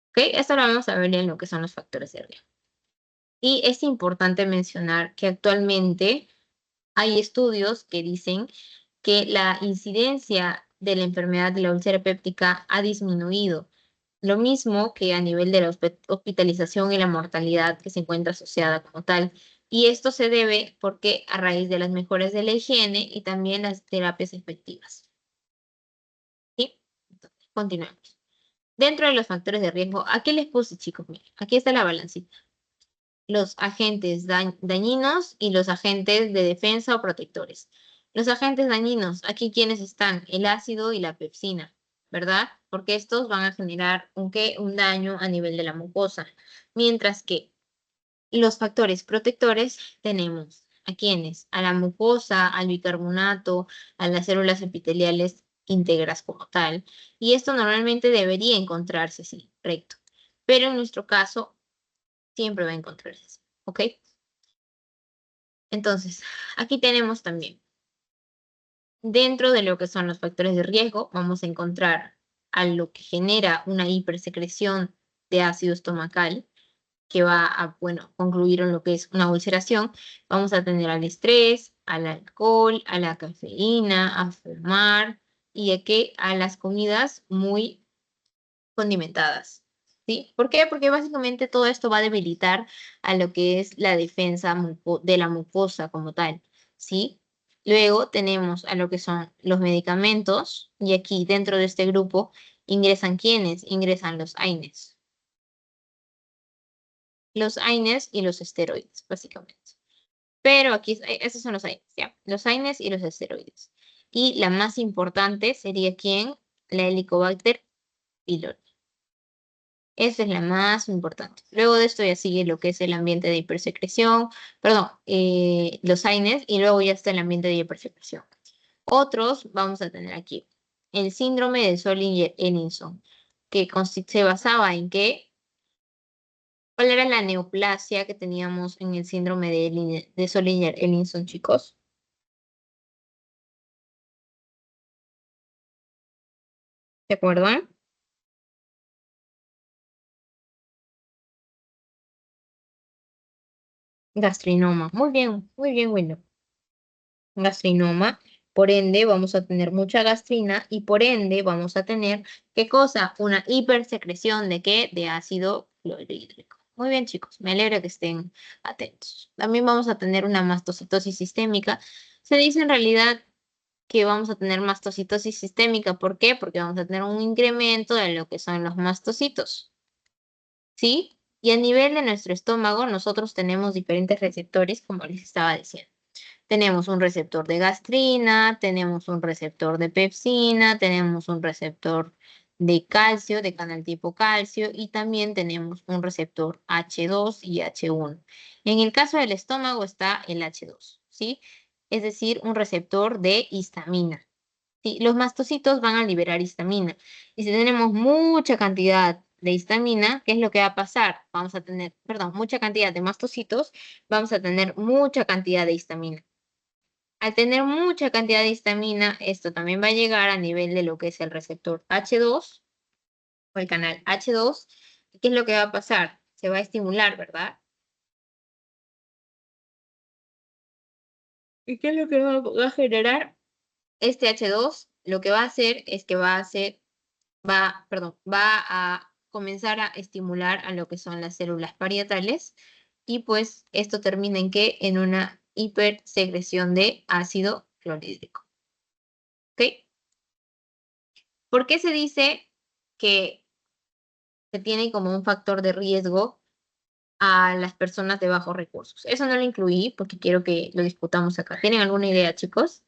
¿Ok? Esto lo vamos a ver en lo que son los factores de riesgo. Y es importante mencionar que actualmente hay estudios que dicen que la incidencia de la enfermedad de la úlcera péptica ha disminuido, lo mismo que a nivel de la hospitalización y la mortalidad que se encuentra asociada como tal. Y esto se debe porque a raíz de las mejoras de la higiene y también las terapias efectivas. ¿Sí? Entonces, continuemos. Dentro de los factores de riesgo, aquí les puse, chicos, miren, aquí está la balancita. Los agentes dañinos y los agentes de defensa o protectores. Los agentes dañinos, aquí quienes están, el ácido y la pepsina, ¿verdad? Porque estos van a generar un daño a nivel de la mucosa. Mientras que los factores protectores tenemos a quienes, a la mucosa, al bicarbonato, a las células epiteliales íntegras como tal. Y esto normalmente debería encontrarse, sí, recto. Pero en nuestro caso, siempre va a encontrarse así, ¿ok? Entonces, aquí tenemos también, dentro de lo que son los factores de riesgo, vamos a encontrar a lo que genera una hipersecreción de ácido estomacal, que va a, bueno, concluir en lo que es una ulceración. Vamos a tener al estrés, al alcohol, a la cafeína, a fumar y a las comidas muy condimentadas. ¿Sí? ¿Por qué? Porque básicamente todo esto va a debilitar a lo que es la defensa de la mucosa como tal, ¿sí? Luego tenemos a lo que son los medicamentos y aquí dentro de este grupo ingresan ¿quiénes? Ingresan los AINES. Los AINES y los esteroides, básicamente. Pero aquí, esos son los AINES, ¿ya? Los AINES y los esteroides. Y la más importante sería ¿quién? La Helicobacter pylori. Esa es la más importante. Luego de esto ya sigue lo que es el ambiente de hipersecreción, perdón, los AINES, y luego ya está el ambiente de hipersecreción. Otros vamos a tener aquí. El síndrome de Zollinger-Ellison, que se basaba en qué. ¿Cuál era la neoplasia que teníamos en el síndrome de Zollinger-Ellison, chicos? ¿Se acuerdan? Gastrinoma. muy bien, Willow. Gastrinoma. Por ende, vamos a tener mucha gastrina y por ende vamos a tener, ¿qué cosa? Una hipersecreción de qué? De ácido clorhídrico. Muy bien, chicos. Me alegra que estén atentos. También vamos a tener una mastocitosis sistémica. Se dice en realidad que vamos a tener mastocitosis sistémica. ¿Por qué? Porque vamos a tener un incremento de lo que son los mastocitos. ¿Sí? Y a nivel de nuestro estómago, nosotros tenemos diferentes receptores, como les estaba diciendo. Tenemos un receptor de gastrina, tenemos un receptor de pepsina, tenemos un receptor de calcio, de canal tipo calcio, y también tenemos un receptor H2 y H1. En el caso del estómago está el H2, ¿sí? Es decir, un receptor de histamina. Sí, los mastocitos van a liberar histamina. Y si tenemos mucha cantidad de histamina, ¿qué es lo que va a pasar? Vamos a tener, perdón, mucha cantidad de mastocitos, vamos a tener mucha cantidad de histamina. Al tener mucha cantidad de histamina, esto también va a llegar a nivel de lo que es el receptor H2 o el canal H2. ¿Qué es lo que va a pasar? Se va a estimular, ¿verdad? ¿Y qué es lo que va a generar? Este H2 lo que va a hacer es que va a comenzar a estimular a lo que son las células parietales y pues esto termina en qué? En una hipersecreción de ácido clorhídrico. ¿Ok? ¿Por qué se dice que se tiene como un factor de riesgo a las personas de bajos recursos? Eso no lo incluí porque quiero que lo discutamos acá. ¿Tienen alguna idea, chicos?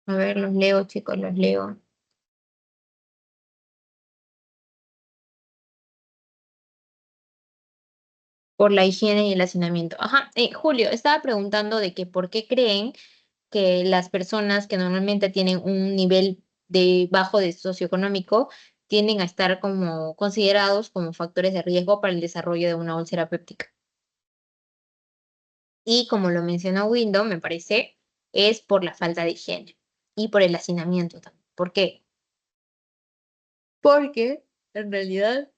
A ver, los leo, chicos, los leo. Por la higiene y el hacinamiento. Ajá, Julio, estaba preguntando de que por qué creen que las personas que normalmente tienen un nivel de bajo de socioeconómico tienden a estar como considerados como factores de riesgo para el desarrollo de una úlcera péptica. Y como lo mencionó Window, me parece, es por la falta de higiene y por el hacinamiento también. ¿Por qué? Porque en realidad,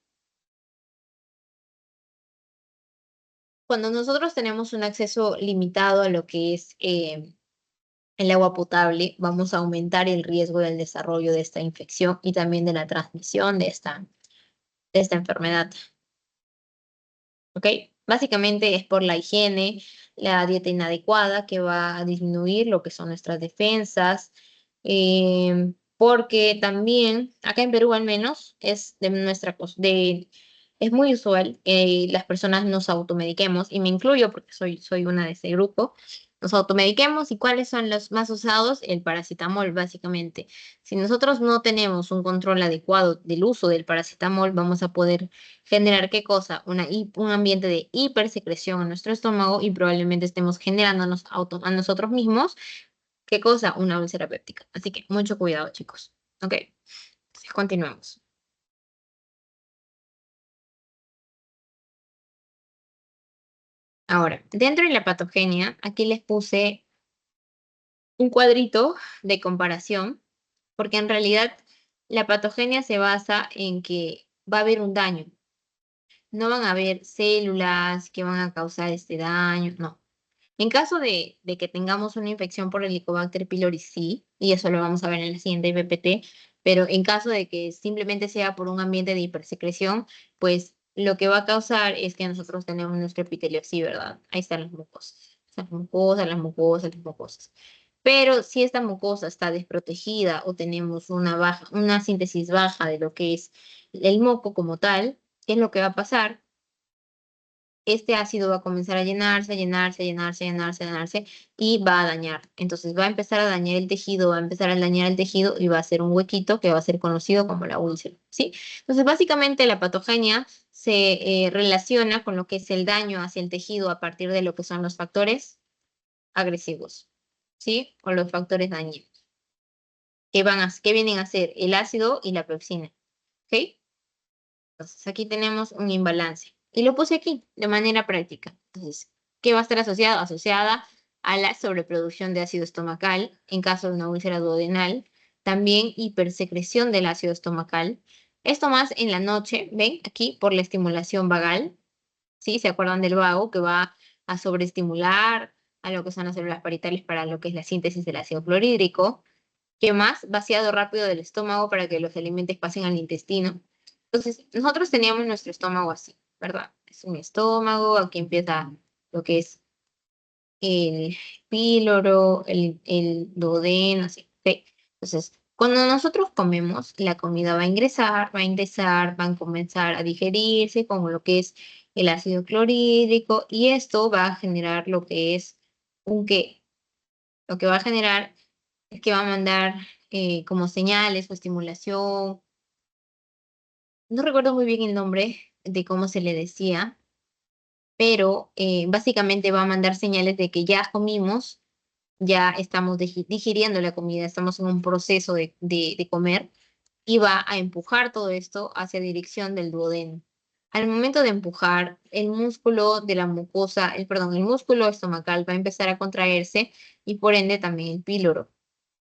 cuando nosotros tenemos un acceso limitado a lo que es el agua potable, vamos a aumentar el riesgo del desarrollo de esta infección y también de la transmisión de esta enfermedad. ¿Ok? Básicamente es por la higiene, la dieta inadecuada que va a disminuir lo que son nuestras defensas, porque también, acá en Perú al menos, es de es muy usual que las personas nos automediquemos, y me incluyo porque soy una de ese grupo, nos automediquemos. ¿Y cuáles son los más usados? El paracetamol, básicamente. Si nosotros no tenemos un control adecuado del uso del paracetamol, vamos a poder generar ¿qué cosa? Un ambiente de hipersecreción en nuestro estómago y probablemente estemos generándonos a nosotros mismos, ¿qué cosa? Una úlcera péptica. Así que mucho cuidado, chicos. Ok, entonces continuamos. Ahora, dentro de la patogenia, aquí les puse un cuadrito de comparación, porque en realidad la patogenia se basa en que va a haber un daño. No van a haber células que van a causar este daño, no. En caso de que tengamos una infección por Helicobacter pylori, sí, y eso lo vamos a ver en la siguiente PPT, pero en caso de que simplemente sea por un ambiente de hipersecreción, pues lo que va a causar es que nosotros tenemos nuestro epitelio así, ¿verdad? Ahí están las mucosas. Las mucosas, las mucosas, las mucosas. Pero si esta mucosa está desprotegida o tenemos una síntesis baja de lo que es el moco como tal, ¿qué es lo que va a pasar? Este ácido va a comenzar a llenarse, a llenarse, a llenarse, a llenarse, a llenarse y va a dañar. Entonces va a empezar a dañar el tejido, va a empezar a dañar el tejido y va a hacer un huequito que va a ser conocido como la úlcera, ¿sí? Entonces básicamente la patogenia se relaciona con lo que es el daño hacia el tejido a partir de lo que son los factores agresivos, ¿sí? O los factores dañinos, que vienen a ser el ácido y la pepsina, ¿ok? Entonces, aquí tenemos un imbalance. Y lo puse aquí de manera práctica. Entonces, ¿qué va a estar asociado? Asociada a la sobreproducción de ácido estomacal en caso de una úlcera duodenal. También hipersecreción del ácido estomacal. Esto más en la noche, ¿ven? Aquí por la estimulación vagal. ¿Sí? ¿Se acuerdan del vago que va a sobreestimular a lo que son las células parietales para lo que es la síntesis del ácido clorhídrico? ¿Qué más? Vaciado rápido del estómago para que los alimentos pasen al intestino. Entonces, nosotros teníamos nuestro estómago así, ¿verdad? Es un estómago, aquí empieza lo que es el píloro, el duodeno, así, ¿ok? Entonces, cuando nosotros comemos, la comida va a ingresar, van a comenzar a digerirse con lo que es el ácido clorhídrico y esto va a generar lo que es un qué. Lo que va a generar es que va a mandar como señales o estimulación. No recuerdo muy bien el nombre de cómo se le decía, pero básicamente va a mandar señales de que ya comimos, ya estamos digiriendo la comida, estamos en un proceso de comer y va a empujar todo esto hacia dirección del duodeno. Al momento de empujar, el músculo de la mucosa, perdón, el músculo estomacal va a empezar a contraerse y por ende también el píloro.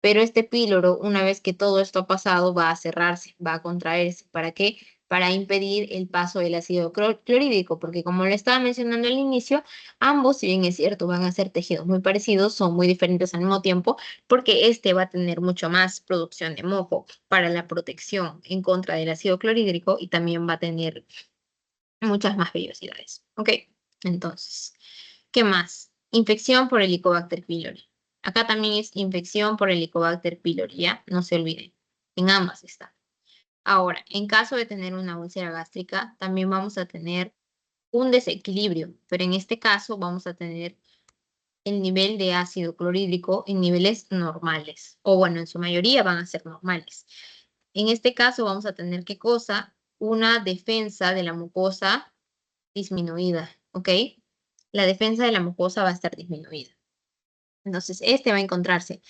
Pero este píloro, una vez que todo esto ha pasado, va a cerrarse, va a contraerse. ¿Para qué? Para impedir el paso del ácido clorhídrico, porque como le estaba mencionando al inicio, ambos, si bien es cierto, van a ser tejidos muy parecidos, son muy diferentes al mismo tiempo, porque este va a tener mucho más producción de moco para la protección en contra del ácido clorhídrico y también va a tener muchas más vellosidades. ¿Ok? Entonces, ¿qué más? Infección por Helicobacter pylori. Acá también es infección por Helicobacter pylori, ¿ya? No se olviden. En ambas está. Ahora, en caso de tener una úlcera gástrica, también vamos a tener un desequilibrio, pero en este caso vamos a tener el nivel de ácido clorhídrico en niveles normales, o bueno, en su mayoría van a ser normales. En este caso vamos a tener, ¿qué cosa? Una defensa de la mucosa disminuida, ¿ok? La defensa de la mucosa va a estar disminuida. Entonces, este va a encontrarse,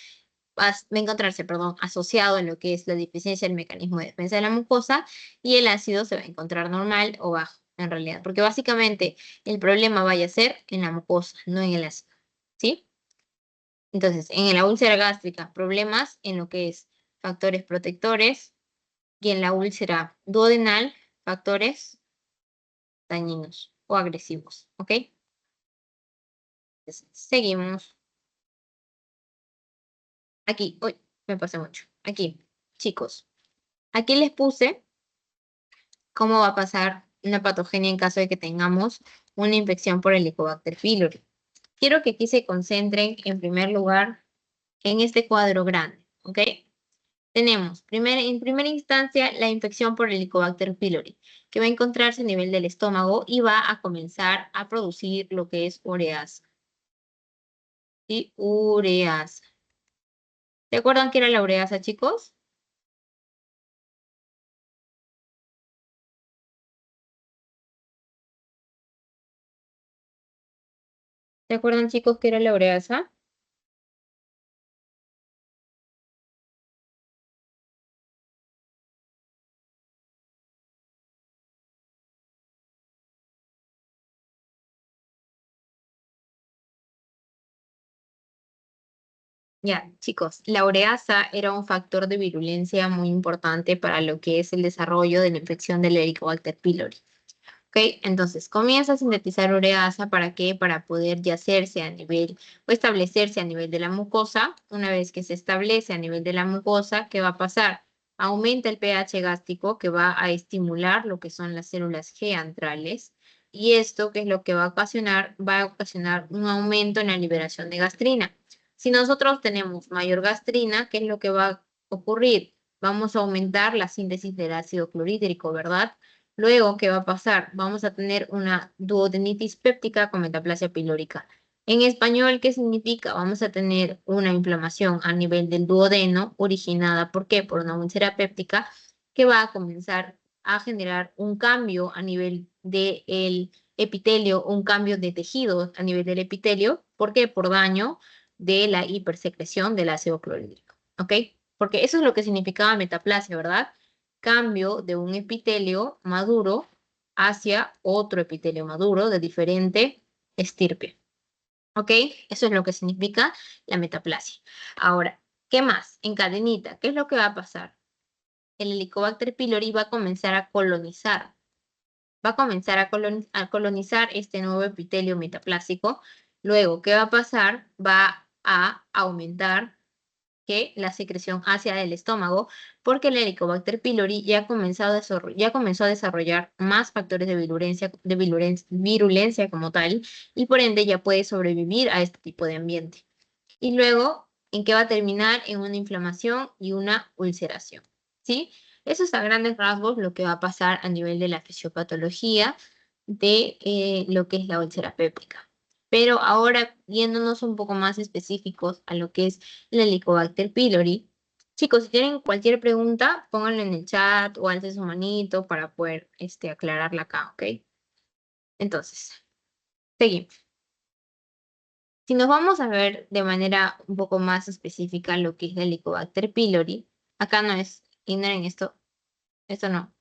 asociado en lo que es la deficiencia del mecanismo de defensa de la mucosa y el ácido se va a encontrar normal o bajo, en realidad, porque básicamente el problema vaya a ser en la mucosa, no en el ácido, ¿sí? Entonces, en la úlcera gástrica, problemas en lo que es factores protectores y en la úlcera duodenal, factores dañinos o agresivos, ¿ok? Entonces, seguimos. Aquí, uy, me pasé mucho. Aquí, chicos, aquí les puse cómo va a pasar una patogenia en caso de que tengamos una infección por Helicobacter pylori. Quiero que aquí se concentren en primer lugar en este cuadro grande, ¿ok? Tenemos en primera instancia la infección por Helicobacter pylori, que va a encontrarse a nivel del estómago y va a comenzar a producir lo que es ureasa. ¿Sí? Ureasa. ¿Se acuerdan qué era la ureasa, chicos? ¿Se acuerdan, chicos, qué era la ureasa? Ya, chicos, la ureasa era un factor de virulencia muy importante para lo que es el desarrollo de la infección del Helicobacter pylori. ¿Ok? Entonces, comienza a sintetizar ureasa, ¿para qué? Para poder yacerse a nivel o establecerse a nivel de la mucosa. Una vez que se establece a nivel de la mucosa, ¿qué va a pasar? Aumenta el pH gástrico que va a estimular lo que son las células G antrales. Y esto, ¿qué es lo que va a ocasionar? Va a ocasionar un aumento en la liberación de gastrina. Si nosotros tenemos mayor gastrina, ¿qué es lo que va a ocurrir? Vamos a aumentar la síntesis del ácido clorhídrico, ¿verdad? Luego, ¿qué va a pasar? Vamos a tener una duodenitis péptica con metaplasia pilórica. En español, ¿qué significa? Vamos a tener una inflamación a nivel del duodeno originada, ¿por qué? Por una úlcera péptica que va a comenzar a generar un cambio a nivel del epitelio, un cambio de tejido a nivel del epitelio. ¿Por qué? Por daño de la hipersecreción del ácido clorhídrico. ¿Ok? Porque eso es lo que significaba metaplasia, ¿verdad? Cambio de un epitelio maduro hacia otro epitelio maduro de diferente estirpe. ¿Ok? Eso es lo que significa la metaplasia. Ahora, ¿qué más? En cadenita, ¿qué es lo que va a pasar? El Helicobacter pylori va a comenzar a colonizar. Va a comenzar a colonizar este nuevo epitelio metaplásico. Luego, ¿qué va a pasar? Va a aumentar que la secreción hacia el estómago, porque el Helicobacter pylori ya comenzó a desarrollar más factores de virulencia como tal, y por ende ya puede sobrevivir a este tipo de ambiente. Y luego, ¿en qué va a terminar? En una inflamación y una ulceración, ¿sí? Eso es a grandes rasgos lo que va a pasar a nivel de la fisiopatología de lo que es la úlcera péptica. Pero ahora, yéndonos un poco más específicos a lo que es el Helicobacter pylori, chicos, si tienen cualquier pregunta, pónganlo en el chat o alcen su manito para poder aclararla acá, ¿ok? Entonces, seguimos. Si nos vamos a ver de manera un poco más específica lo que es el Helicobacter pylori, acá no es, ignoren esto no.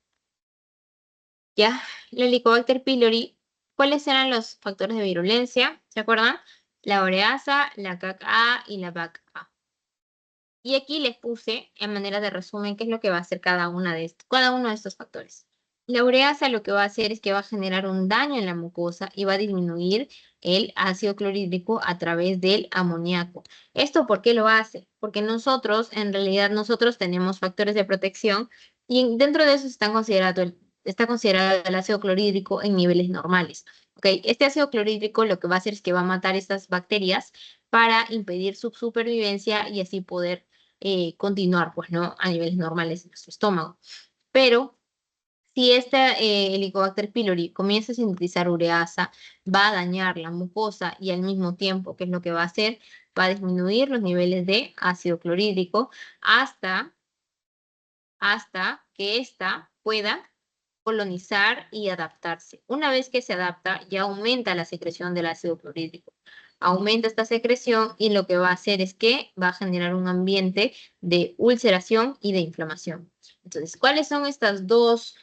Ya, el Helicobacter pylori, ¿cuáles eran los factores de virulencia? ¿Se acuerdan? La ureasa, la CAC-A y la BAC-A. Y aquí les puse, en manera de resumen, qué es lo que va a hacer cada uno de estos factores. La ureasa lo que va a hacer es que va a generar un daño en la mucosa y va a disminuir el ácido clorhídrico a través del amoníaco. ¿Esto por qué lo hace? Porque nosotros, en realidad, nosotros tenemos factores de protección y dentro de eso está considerado el ácido clorhídrico en niveles normales. ¿Ok? Este ácido clorhídrico lo que va a hacer es que va a matar estas bacterias para impedir su supervivencia y así poder continuar, pues, ¿no? A niveles normales de nuestro estómago. Pero si este Helicobacter pylori comienza a sintetizar ureasa, va a dañar la mucosa y al mismo tiempo, ¿qué es lo que va a hacer? Va a disminuir los niveles de ácido clorhídrico hasta, hasta que ésta pueda colonizar y adaptarse. Una vez que se adapta, ya aumenta la secreción del ácido clorhídrico. Aumenta esta secreción y lo que va a hacer es que va a generar un ambiente de ulceración y de inflamación. Entonces, ¿cuáles son estos dos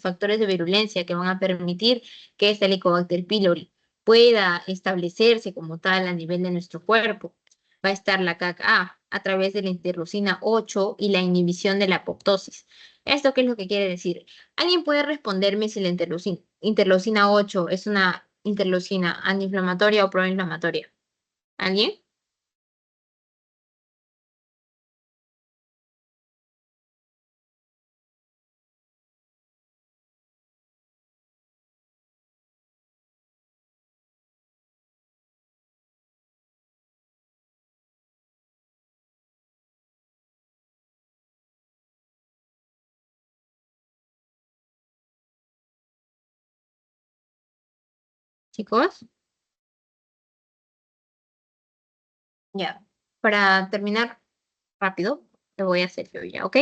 factores de virulencia que van a permitir que este Helicobacter pylori pueda establecerse como tal a nivel de nuestro cuerpo? Va a estar la CAC-A a través de la interleucina 8 y la inhibición de la apoptosis. ¿Esto qué es lo que quiere decir? ¿Alguien puede responderme si la interleucina 8 es una interleucina antiinflamatoria o proinflamatoria? ¿Alguien? Chicos, ya. Para terminar rápido, lo voy a hacer yo ya, ¿ok?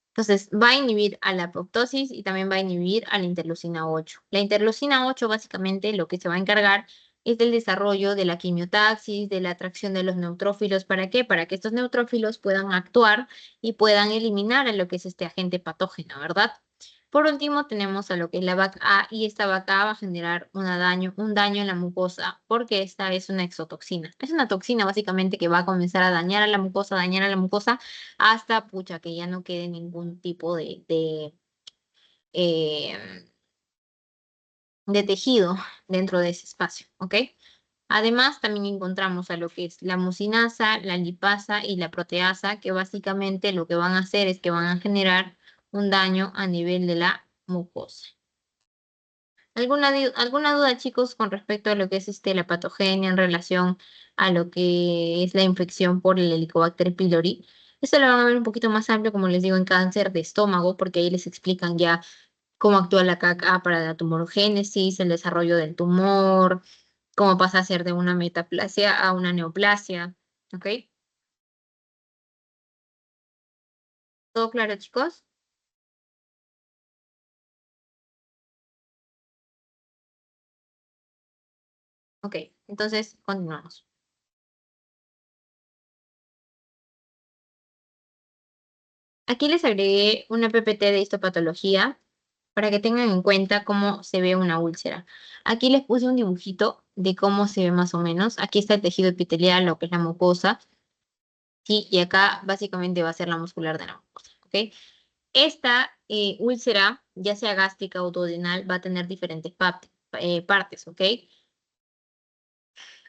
Entonces, va a inhibir a la apoptosis y también va a inhibir a la interleucina 8. La interleucina 8 básicamente lo que se va a encargar es del desarrollo de la quimiotaxis, de la atracción de los neutrófilos. ¿Para qué? Para que estos neutrófilos puedan actuar y puedan eliminar a lo que es este agente patógeno, ¿verdad? Por último, tenemos a lo que es la VAC-A y esta VAC-A va a generar un daño en la mucosa porque esta es una exotoxina. Es una toxina básicamente que va a comenzar a dañar a la mucosa hasta, pucha, que ya no quede ningún tipo de eh, de tejido dentro de ese espacio, ¿ok? Además, también encontramos a lo que es la mucinasa, la lipasa y la proteasa, que básicamente lo que van a hacer es que van a generar un daño a nivel de la mucosa. ¿Alguna duda, chicos, con respecto a lo que es la patogenia en relación a lo que es la infección por el Helicobacter pylori? Esto lo van a ver un poquito más amplio, como les digo, en cáncer de estómago, porque ahí les explican ya cómo actúa la KK para la tumorogénesis, el desarrollo del tumor, cómo pasa a ser de una metaplasia a una neoplasia, ¿ok? ¿Todo claro, chicos? Ok, entonces continuamos. Aquí les agregué una PPT de histopatología para que tengan en cuenta cómo se ve una úlcera. Aquí les puse un dibujito de cómo se ve más o menos. Aquí está el tejido epitelial, lo que es la mucosa, ¿sí? Y acá básicamente va a ser la muscular de la mucosa, ¿ok? Esta úlcera, ya sea gástrica o duodenal, va a tener diferentes partes, ¿ok?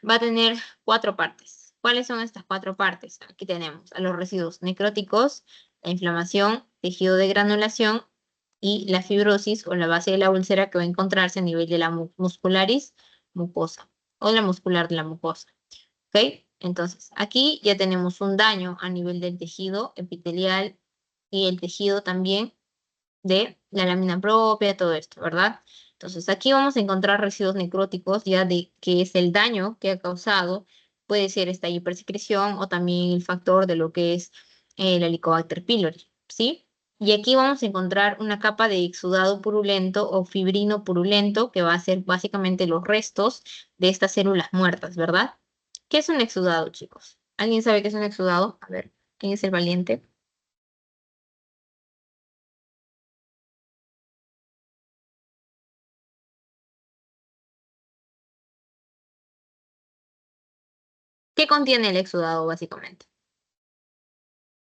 Va a tener 4 partes. ¿Cuáles son estas 4 partes? Aquí tenemos a los residuos necróticos, la inflamación, tejido de granulación y la fibrosis o la base de la úlcera que va a encontrarse a nivel de la muscularis mucosa o la muscular de la mucosa. ¿Ok? Entonces, aquí ya tenemos un daño a nivel del tejido epitelial y el tejido también de la lámina propia, todo esto, ¿verdad? Entonces aquí vamos a encontrar residuos necróticos ya de qué es el daño que ha causado. Puede ser esta hipersecreción o también el factor de lo que es el Helicobacter pylori, ¿sí? Y aquí vamos a encontrar una capa de exudado purulento o fibrino purulento que va a ser básicamente los restos de estas células muertas, ¿verdad? ¿Qué es un exudado, chicos? ¿Alguien sabe qué es un exudado? A ver, ¿quién es el valiente? ¿Qué contiene el exudado, básicamente?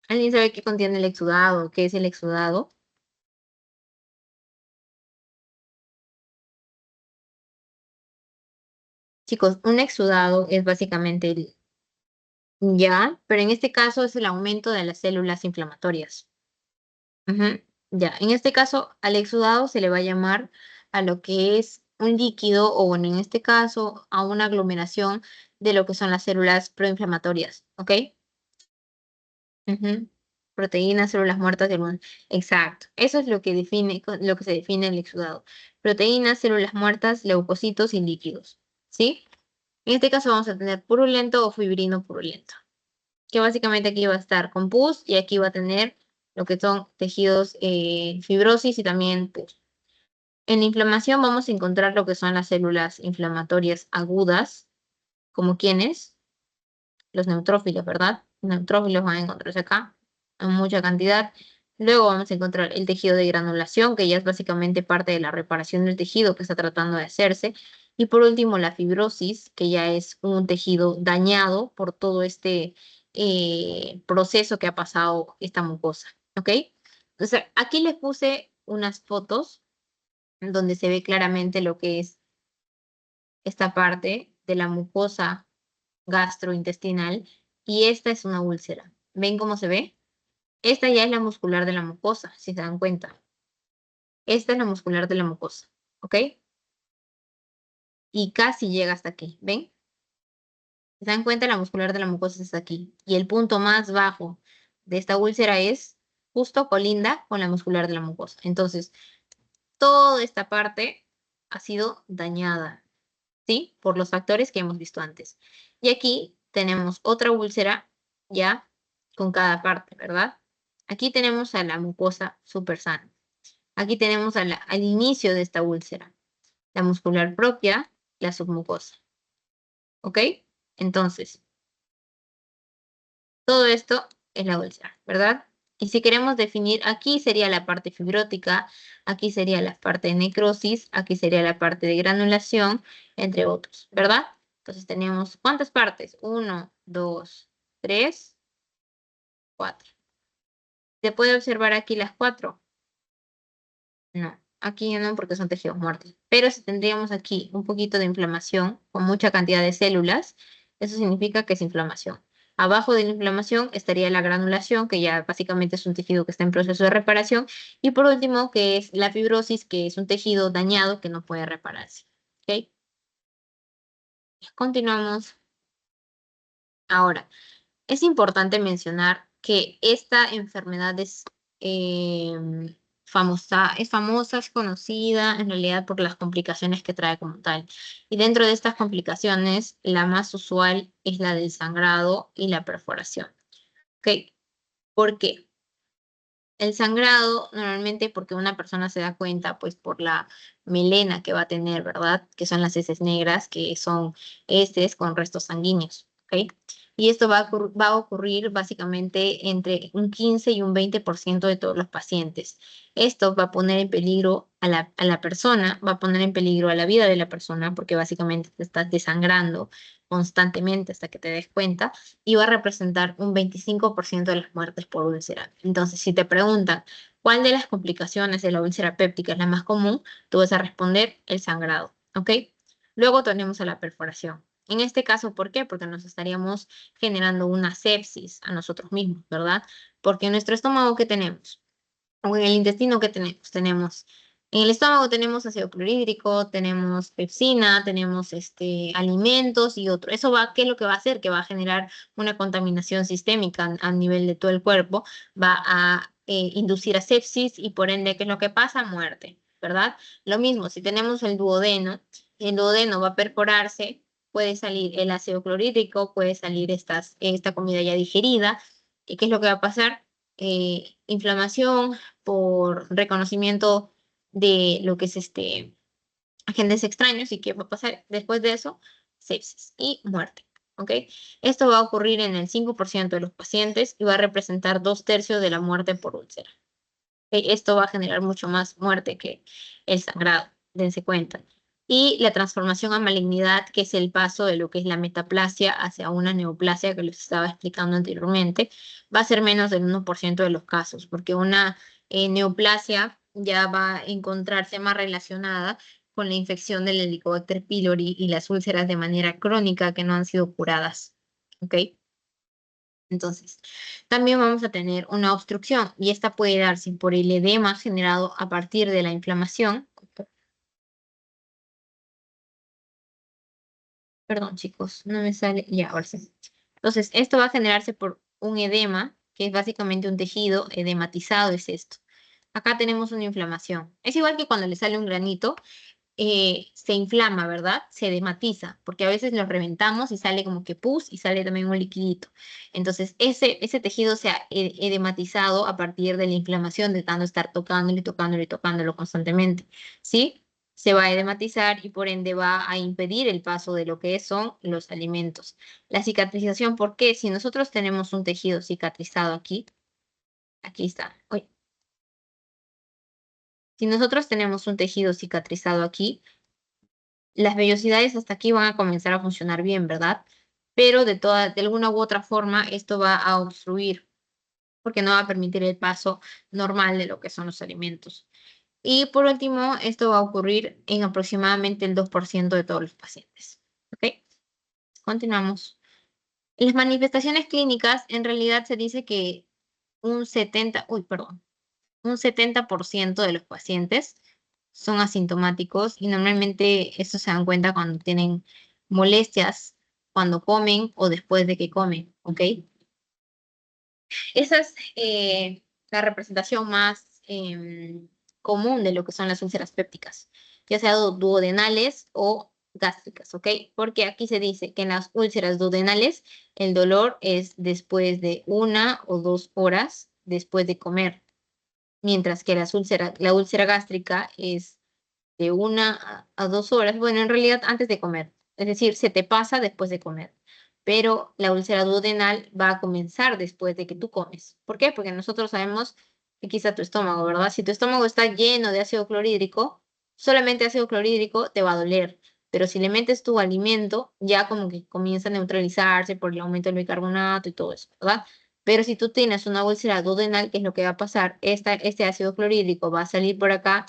¿Alguien sabe qué contiene el exudado? ¿Qué es el exudado? Chicos, un exudado es básicamente ya, pero en este caso es el aumento de las células inflamatorias. Ujú. Ya, en este caso al exudado se le va a llamar a lo que es un líquido o bueno, en este caso a una aglomeración de lo que son las células proinflamatorias, ¿ok? Ujú. Proteínas, células muertas del mundo. Exacto. Eso es lo que define, lo que se define el exudado. Proteínas, células muertas, leucocitos y líquidos. ¿Sí? En este caso vamos a tener purulento o fibrino purulento. Que básicamente aquí va a estar con pus y aquí va a tener lo que son tejidos fibrosis y también pus. En la inflamación vamos a encontrar lo que son las células inflamatorias agudas, como quienes los neutrófilos, ¿verdad? Neutrófilos van a encontrarse acá en mucha cantidad. Luego vamos a encontrar el tejido de granulación, que ya es básicamente parte de la reparación del tejido que está tratando de hacerse. Y por último, la fibrosis, que ya es un tejido dañado por todo este proceso que ha pasado esta mucosa. ¿Ok? Entonces, aquí les puse unas fotos donde se ve claramente lo que es esta parte de la mucosa gastrointestinal y esta es una úlcera. ¿Ven cómo se ve? Esta ya es la muscular de la mucosa, si se dan cuenta. Esta es la muscular de la mucosa, ¿ok? Y casi llega hasta aquí, ¿ven? Si se dan cuenta, la muscular de la mucosa está aquí. Y el punto más bajo de esta úlcera es justo colinda con la muscular de la mucosa. Entonces, toda esta parte ha sido dañada, ¿sí? Por los factores que hemos visto antes. Y aquí tenemos otra úlcera ya con cada parte, ¿verdad? Aquí tenemos a la mucosa súper sana. Aquí tenemos al inicio de esta úlcera, la muscular propia, la submucosa, ¿ok? Entonces, todo esto es la úlcera, ¿verdad? Y si queremos definir, aquí sería la parte fibrótica, aquí sería la parte de necrosis, aquí sería la parte de granulación, entre otros, ¿verdad? Entonces tenemos, ¿cuántas partes? 1, 2, 3, 4. ¿Se puede observar aquí las 4? No. Aquí ya no porque son tejidos muertos. Pero si tendríamos aquí un poquito de inflamación con mucha cantidad de células, eso significa que es inflamación. Abajo de la inflamación estaría la granulación, que ya básicamente es un tejido que está en proceso de reparación. Y por último, que es la fibrosis, que es un tejido dañado que no puede repararse. ¿Ok? Continuamos. Ahora, es importante mencionar que esta enfermedad es famosa, es conocida en realidad por las complicaciones que trae como tal. Y dentro de estas complicaciones, la más usual es la del sangrado y la perforación. ¿Ok? ¿Por qué? El sangrado, normalmente porque una persona se da cuenta, pues por la melena que va a tener, ¿verdad? Que son las heces negras, que son heces con restos sanguíneos, ¿ok? Y esto va a ocurrir básicamente entre un 15 y un 20% de todos los pacientes. Esto va a poner en peligro a la persona, va a poner en peligro a la vida de la persona, porque básicamente te estás desangrando constantemente hasta que te des cuenta y va a representar un 25% de las muertes por úlcera. Entonces, si te preguntan cuál de las complicaciones de la úlcera péptica es la más común, tú vas a responder el sangrado, ¿ok? Luego tenemos a la perforación. En este caso, ¿por qué? Porque nos estaríamos generando una sepsis a nosotros mismos, ¿verdad? Porque en nuestro estómago, ¿qué tenemos? O en el intestino, ¿qué tenemos? Tenemos, en el estómago tenemos ácido clorhídrico, tenemos pepsina, tenemos alimentos y otro. Eso va, ¿qué es lo que va a hacer? Que va a generar una contaminación sistémica a nivel de todo el cuerpo, va a inducir a sepsis y por ende, ¿qué es lo que pasa? Muerte, ¿verdad? Lo mismo, si tenemos el duodeno va a perforarse, puede salir el ácido clorhídrico, puede salir esta comida ya digerida. ¿Y qué es lo que va a pasar? Inflamación por reconocimiento de lo que es agentes extraños y qué va a pasar después de eso, sepsis y muerte. ¿Ok? Esto va a ocurrir en el 5% de los pacientes y va a representar 2/3 de la muerte por úlcera. ¿Ok? Esto va a generar mucho más muerte que el sangrado, dense cuenta. Y la transformación a malignidad, que es el paso de lo que es la metaplasia hacia una neoplasia, que les estaba explicando anteriormente, va a ser menos del 1% de los casos, porque una neoplasia ya va a encontrarse más relacionada con la infección del Helicobacter pylori y las úlceras de manera crónica que no han sido curadas. ¿Ok? Entonces, también vamos a tener una obstrucción y esta puede darse por el edema generado a partir de la inflamación. Perdón, chicos, no me sale. Ya, ahora sí. Entonces, esto va a generarse por un edema, que es básicamente un tejido edematizado, es esto. Acá tenemos una inflamación. Es igual que cuando le sale un granito, se inflama, ¿verdad? Se edematiza, porque a veces lo reventamos y sale como que pus y sale también un liquidito. Entonces, ese tejido se ha edematizado a partir de la inflamación de tanto estar tocándolo y tocándolo y tocándolo constantemente, ¿sí? Se va a edematizar y por ende va a impedir el paso de lo que son los alimentos. La cicatrización, ¿por qué? Si nosotros tenemos un tejido cicatrizado aquí, aquí está. Uy. Si nosotros tenemos un tejido cicatrizado aquí, las vellosidades hasta aquí van a comenzar a funcionar bien, ¿verdad? Pero de alguna u otra forma esto va a obstruir porque no va a permitir el paso normal de lo que son los alimentos. Y por último, esto va a ocurrir en aproximadamente el 2% de todos los pacientes. ¿Ok? Continuamos. En las manifestaciones clínicas, en realidad se dice que un 70% de los pacientes son asintomáticos y normalmente esto se dan cuenta cuando tienen molestias, cuando comen o después de que comen, ¿ok? Esa es la representación más común de lo que son las úlceras pépticas, ya sea duodenales o gástricas, ¿ok? Porque aquí se dice que en las úlceras duodenales el dolor es después de 1 o 2 horas después de comer, mientras que la úlcera gástrica es de 1 a 2 horas, bueno, en realidad antes de comer, es decir, se te pasa después de comer, pero la úlcera duodenal va a comenzar después de que tú comes. ¿Por qué? Porque nosotros sabemos que quizá tu estómago, ¿verdad? Si tu estómago está lleno de ácido clorhídrico, solamente ácido clorhídrico te va a doler, pero si le metes tu alimento, ya como que comienza a neutralizarse por el aumento del bicarbonato y todo eso, ¿verdad? Pero si tú tienes una úlcera duodenal, ¿qué es lo que va a pasar? Este ácido clorhídrico va a salir por acá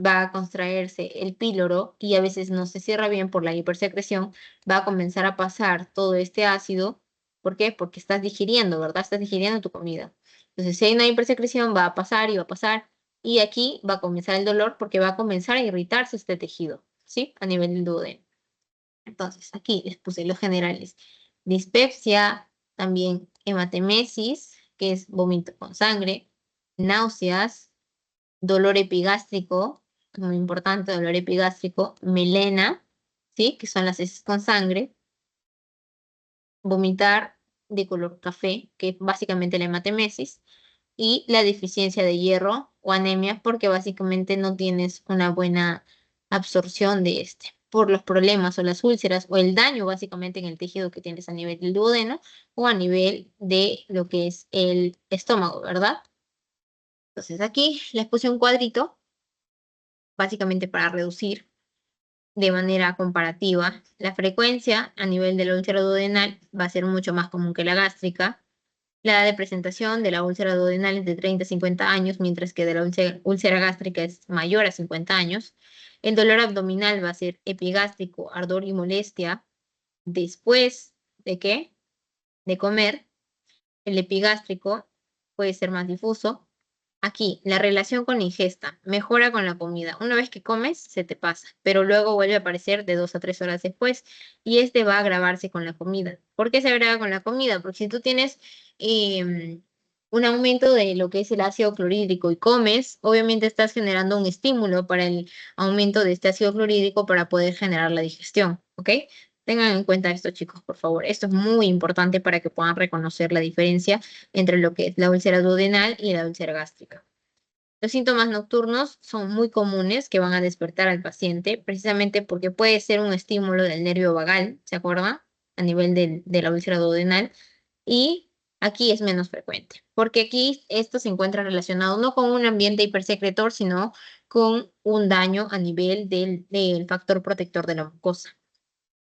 va a contraerse el píloro y a veces no se cierra bien por la hipersecreción, va a comenzar a pasar todo este ácido. ¿Por qué? Porque estás digiriendo, ¿verdad? Estás digiriendo tu comida. Entonces, si hay una hipersecreción, va a pasar y va a pasar. Y aquí va a comenzar el dolor porque va a comenzar a irritarse este tejido, ¿sí? A nivel del duodeno. Entonces, aquí les puse los generales. Dispepsia, también hematemesis, que es vómito con sangre, náuseas, dolor epigástrico, muy importante, dolor epigástrico, melena, ¿sí? Que son las heces con sangre, vomitar de color café, que es básicamente la hematemesis, y la deficiencia de hierro o anemia, porque básicamente no tienes una buena absorción de este, por los problemas o las úlceras o el daño básicamente en el tejido que tienes a nivel del duodeno o a nivel de lo que es el estómago, ¿verdad? Entonces aquí les puse un cuadrito, básicamente para reducir de manera comparativa. La frecuencia a nivel de la úlcera duodenal va a ser mucho más común que la gástrica. La edad de presentación de la úlcera duodenal es de 30 a 50 años, mientras que de la úlcera gástrica es mayor a 50 años. El dolor abdominal va a ser epigástrico, ardor y molestia después de qué? De comer. El epigástrico puede ser más difuso. Aquí, la relación con la ingesta mejora con la comida. Una vez que comes, se te pasa, pero luego vuelve a aparecer de 2 a 3 horas después y este va a agravarse con la comida. ¿Por qué se agrava con la comida? Porque si tú tienes un aumento de lo que es el ácido clorhídrico y comes, obviamente estás generando un estímulo para el aumento de este ácido clorhídrico para poder generar la digestión, ¿ok? Tengan en cuenta esto, chicos, por favor. Esto es muy importante para que puedan reconocer la diferencia entre lo que es la úlcera duodenal y la úlcera gástrica. Los síntomas nocturnos son muy comunes que van a despertar al paciente, precisamente porque puede ser un estímulo del nervio vagal, ¿se acuerdan? A nivel de la úlcera duodenal. Y aquí es menos frecuente, porque aquí esto se encuentra relacionado no con un ambiente hipersecretor, sino con un daño a nivel del factor protector de la mucosa.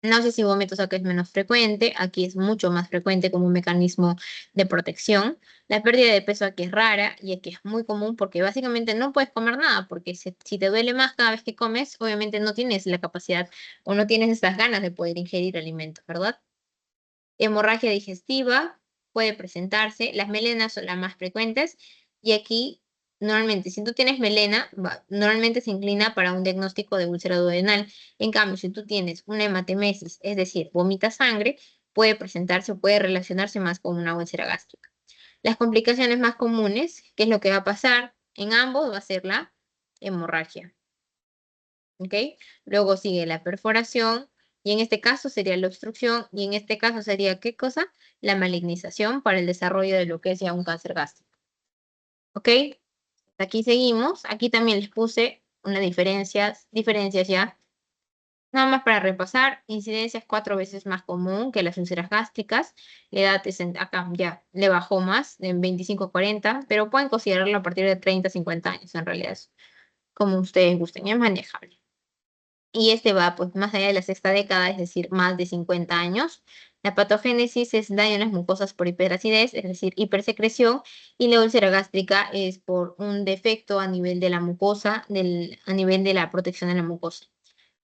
Náuseas y vómitos acá es menos frecuente, aquí es mucho más frecuente como un mecanismo de protección. La pérdida de peso aquí es rara y aquí es muy común porque básicamente no puedes comer nada, porque si te duele más cada vez que comes, obviamente no tienes la capacidad o no tienes estas ganas de poder ingerir alimentos, ¿verdad? Hemorragia digestiva puede presentarse, las melenas son las más frecuentes y aquí normalmente si tú tienes melena, normalmente se inclina para un diagnóstico de úlcera duodenal. En cambio, si tú tienes una hematemesis, es decir, vomita sangre, puede presentarse o puede relacionarse más con una úlcera gástrica. Las complicaciones más comunes, ¿qué es lo que va a pasar? En ambos va a ser la hemorragia. ¿Ok? Luego sigue la perforación y en este caso sería la obstrucción y en este caso sería ¿qué cosa? La malignización para el desarrollo de lo que es ya un cáncer gástrico. ¿Ok? Aquí seguimos. Aquí también les puse unas diferencias ya. Nada más para repasar, incidencia es 4 veces más común que las úlceras gástricas. La edad es acá ya le bajó más, de 25 a 40, pero pueden considerarlo a partir de 30 a 50 años en realidad. Como ustedes gusten, es manejable. Y este va pues más allá de la sexta década, es decir, más de 50 años. La patogénesis es daño en las mucosas por hiperacidez, es decir, hipersecreción, y la úlcera gástrica es por un defecto a nivel de la mucosa, a nivel de la protección de la mucosa.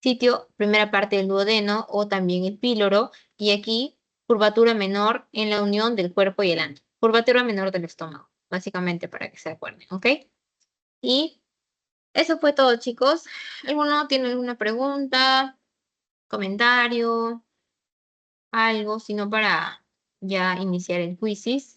Sitio, primera parte del duodeno o también el píloro, y aquí curvatura menor en la unión del cuerpo y el ano. Curvatura menor del estómago, básicamente para que se acuerden, ¿ok? Y eso fue todo, chicos. ¿Alguno tiene alguna pregunta, comentario, algo, sino para ya iniciar el quizzes?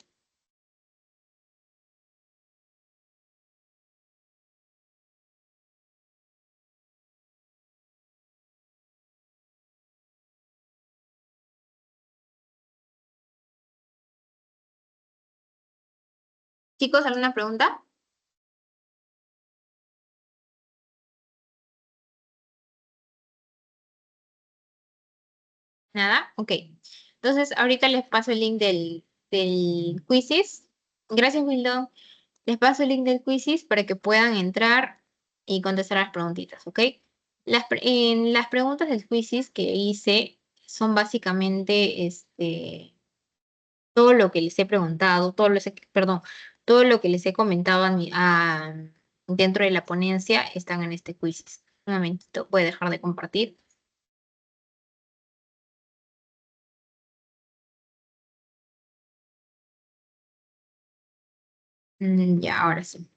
Chicos, ¿alguna pregunta? Nada, ok. Entonces, ahorita les paso el link del quizzes. Gracias, Wildo. Les paso el link del quizzes para que puedan entrar y contestar las preguntitas, ¿ok? En las preguntas del quizzes que hice son básicamente todo lo que les he preguntado, perdón, todo lo que les he comentado dentro de la ponencia están en este quiz. Un momentito, voy a dejar de compartir. Ya, ahora sí.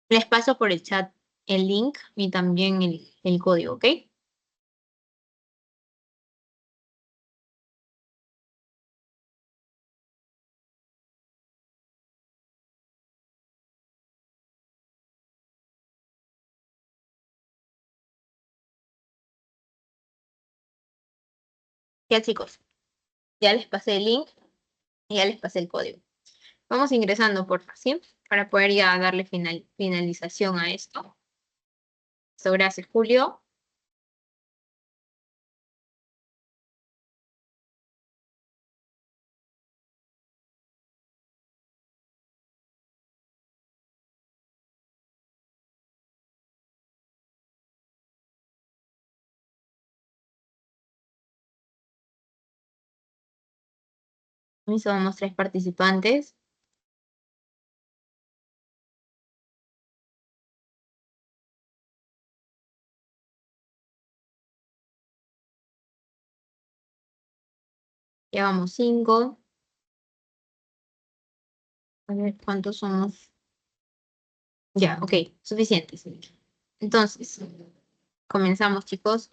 Les paso por el chat el link y también el código, ¿ok? Ya, chicos, ya les pasé el link y ya les pasé el código. Vamos ingresando, por ¿sí? Para poder ya darle finalización a esto. So, gracias, Julio. Y somos 3 participantes. Llevamos 5. A ver, ¿cuántos somos? Ya, ok, suficientes. Entonces, comenzamos, chicos.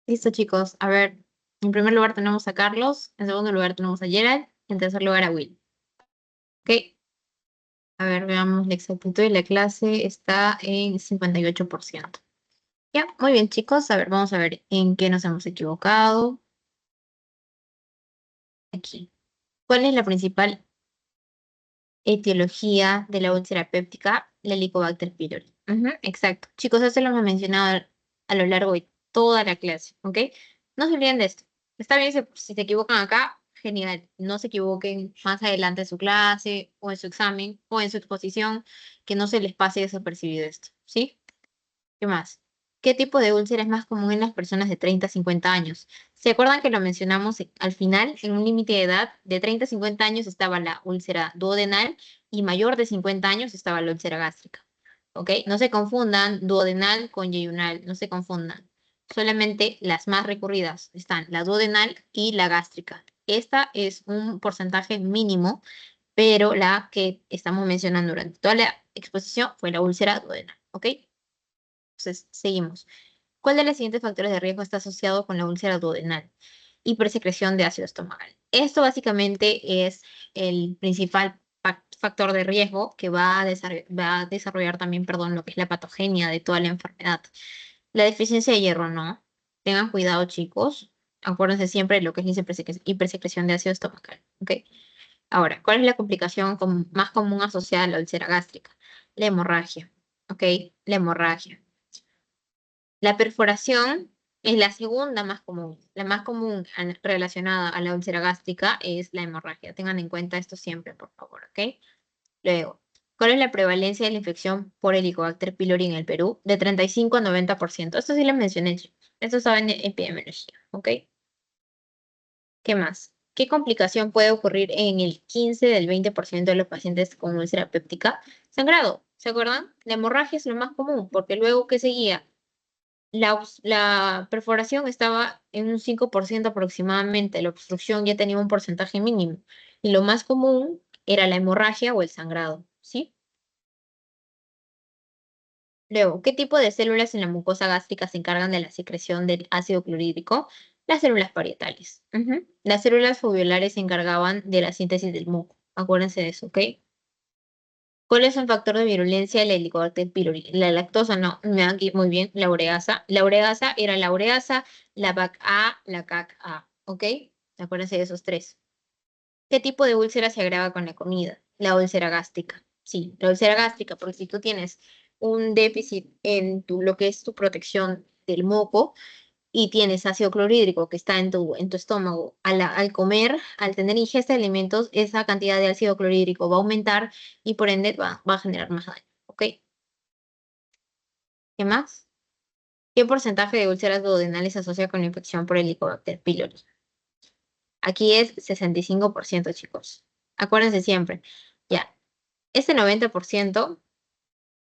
Listo, chicos. A ver, en primer lugar tenemos a Carlos, en segundo lugar tenemos a Gerald, en tercer lugar a Will. ¿Ok? A ver, veamos la exactitud de la clase. Está en 58%. Ya, muy bien, chicos. A ver, vamos a ver en qué nos hemos equivocado. Aquí. ¿Cuál es la principal etiología de la úlcera péptica? La Helicobacter pylori. Ujú, exacto. Chicos, eso lo hemos mencionado a lo largo de toda la clase, ¿ok? No se olviden de esto. Está bien si se equivocan acá, genial. No se equivoquen más adelante en su clase o en su examen o en su exposición, que no se les pase desapercibido esto, ¿sí? ¿Qué más? ¿Qué tipo de úlcera es más común en las personas de 30 a 50 años? ¿Se acuerdan que lo mencionamos al final? En un límite de edad de 30 a 50 años estaba la úlcera duodenal y mayor de 50 años estaba la úlcera gástrica. ¿Ok? No se confundan duodenal con yeyunal, no se confundan. Solamente las más recurridas están la duodenal y la gástrica. Esta es un porcentaje mínimo, pero la que estamos mencionando durante toda la exposición fue la úlcera duodenal. ¿Ok? Entonces, seguimos. ¿Cuál de los siguientes factores de riesgo está asociado con la úlcera duodenal? Hipersecreción de ácido estomacal. Esto básicamente es el principal factor de riesgo que va a desarrollar también, perdón, lo que es la patogenia de toda la enfermedad. La deficiencia de hierro, no. Tengan cuidado, chicos. Acuérdense siempre de lo que es la hipersecreción de ácido estomacal. ¿Ok? Ahora, ¿cuál es la complicación más común asociada a la úlcera gástrica? La hemorragia. ¿Ok? La hemorragia. La perforación es la segunda más común. La más común relacionada a la úlcera gástrica es la hemorragia. Tengan en cuenta esto siempre, por favor, ¿ok? Luego, ¿cuál es la prevalencia de la infección por Helicobacter pylori en el Perú? De 35 a 90%. Esto sí les mencioné, chicos. Esto saben de epidemiología, ¿ok? ¿Qué más? ¿Qué complicación puede ocurrir en el 15 del 20% de los pacientes con úlcera péptica? Sangrado, ¿se acuerdan? La hemorragia es lo más común, porque luego, ¿qué seguía? La perforación estaba en un 5% aproximadamente, la obstrucción ya tenía un porcentaje mínimo y lo más común era la hemorragia o el sangrado, ¿sí? Luego, ¿qué tipo de células en la mucosa gástrica se encargan de la secreción del ácido clorhídrico? Las células parietales. Ujú. Las células foveolares se encargaban de la síntesis del muco. Acuérdense de eso, ¿ok? ¿Cuál es un factor de virulencia del Helicobacter pylori? La lactosa, no, me da aquí muy bien, la ureasa. La ureasa era la ureasa, la BAC-A, la CAC-A, ¿ok? Acuérdense de esos tres. ¿Qué tipo de úlcera se agrava con la comida? La úlcera gástrica. Sí, la úlcera gástrica, porque si tú tienes un déficit en lo que es tu protección del moco, y tienes ácido clorhídrico que está en tu estómago, al comer, al tener ingesta de alimentos, esa cantidad de ácido clorhídrico va a aumentar y por ende va a generar más daño. ¿Ok? ¿Qué más? ¿Qué porcentaje de úlceras duodenales se asocia con la infección por Helicobacter pylori? Aquí es 65%, chicos. Acuérdense siempre. Ya, este 90%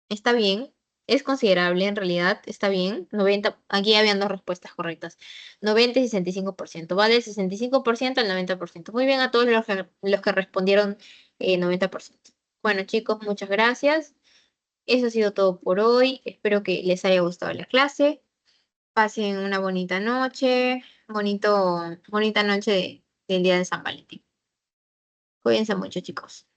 está bien, es considerable en realidad, está bien. 90, aquí habían dos respuestas correctas. 90 y 65%. Va del 65% al 90%. Muy bien a todos los que respondieron 90%. Bueno, chicos, muchas gracias. Eso ha sido todo por hoy. Espero que les haya gustado la clase. Pasen una bonita noche, bonita noche del día de San Valentín. Cuídense mucho, chicos.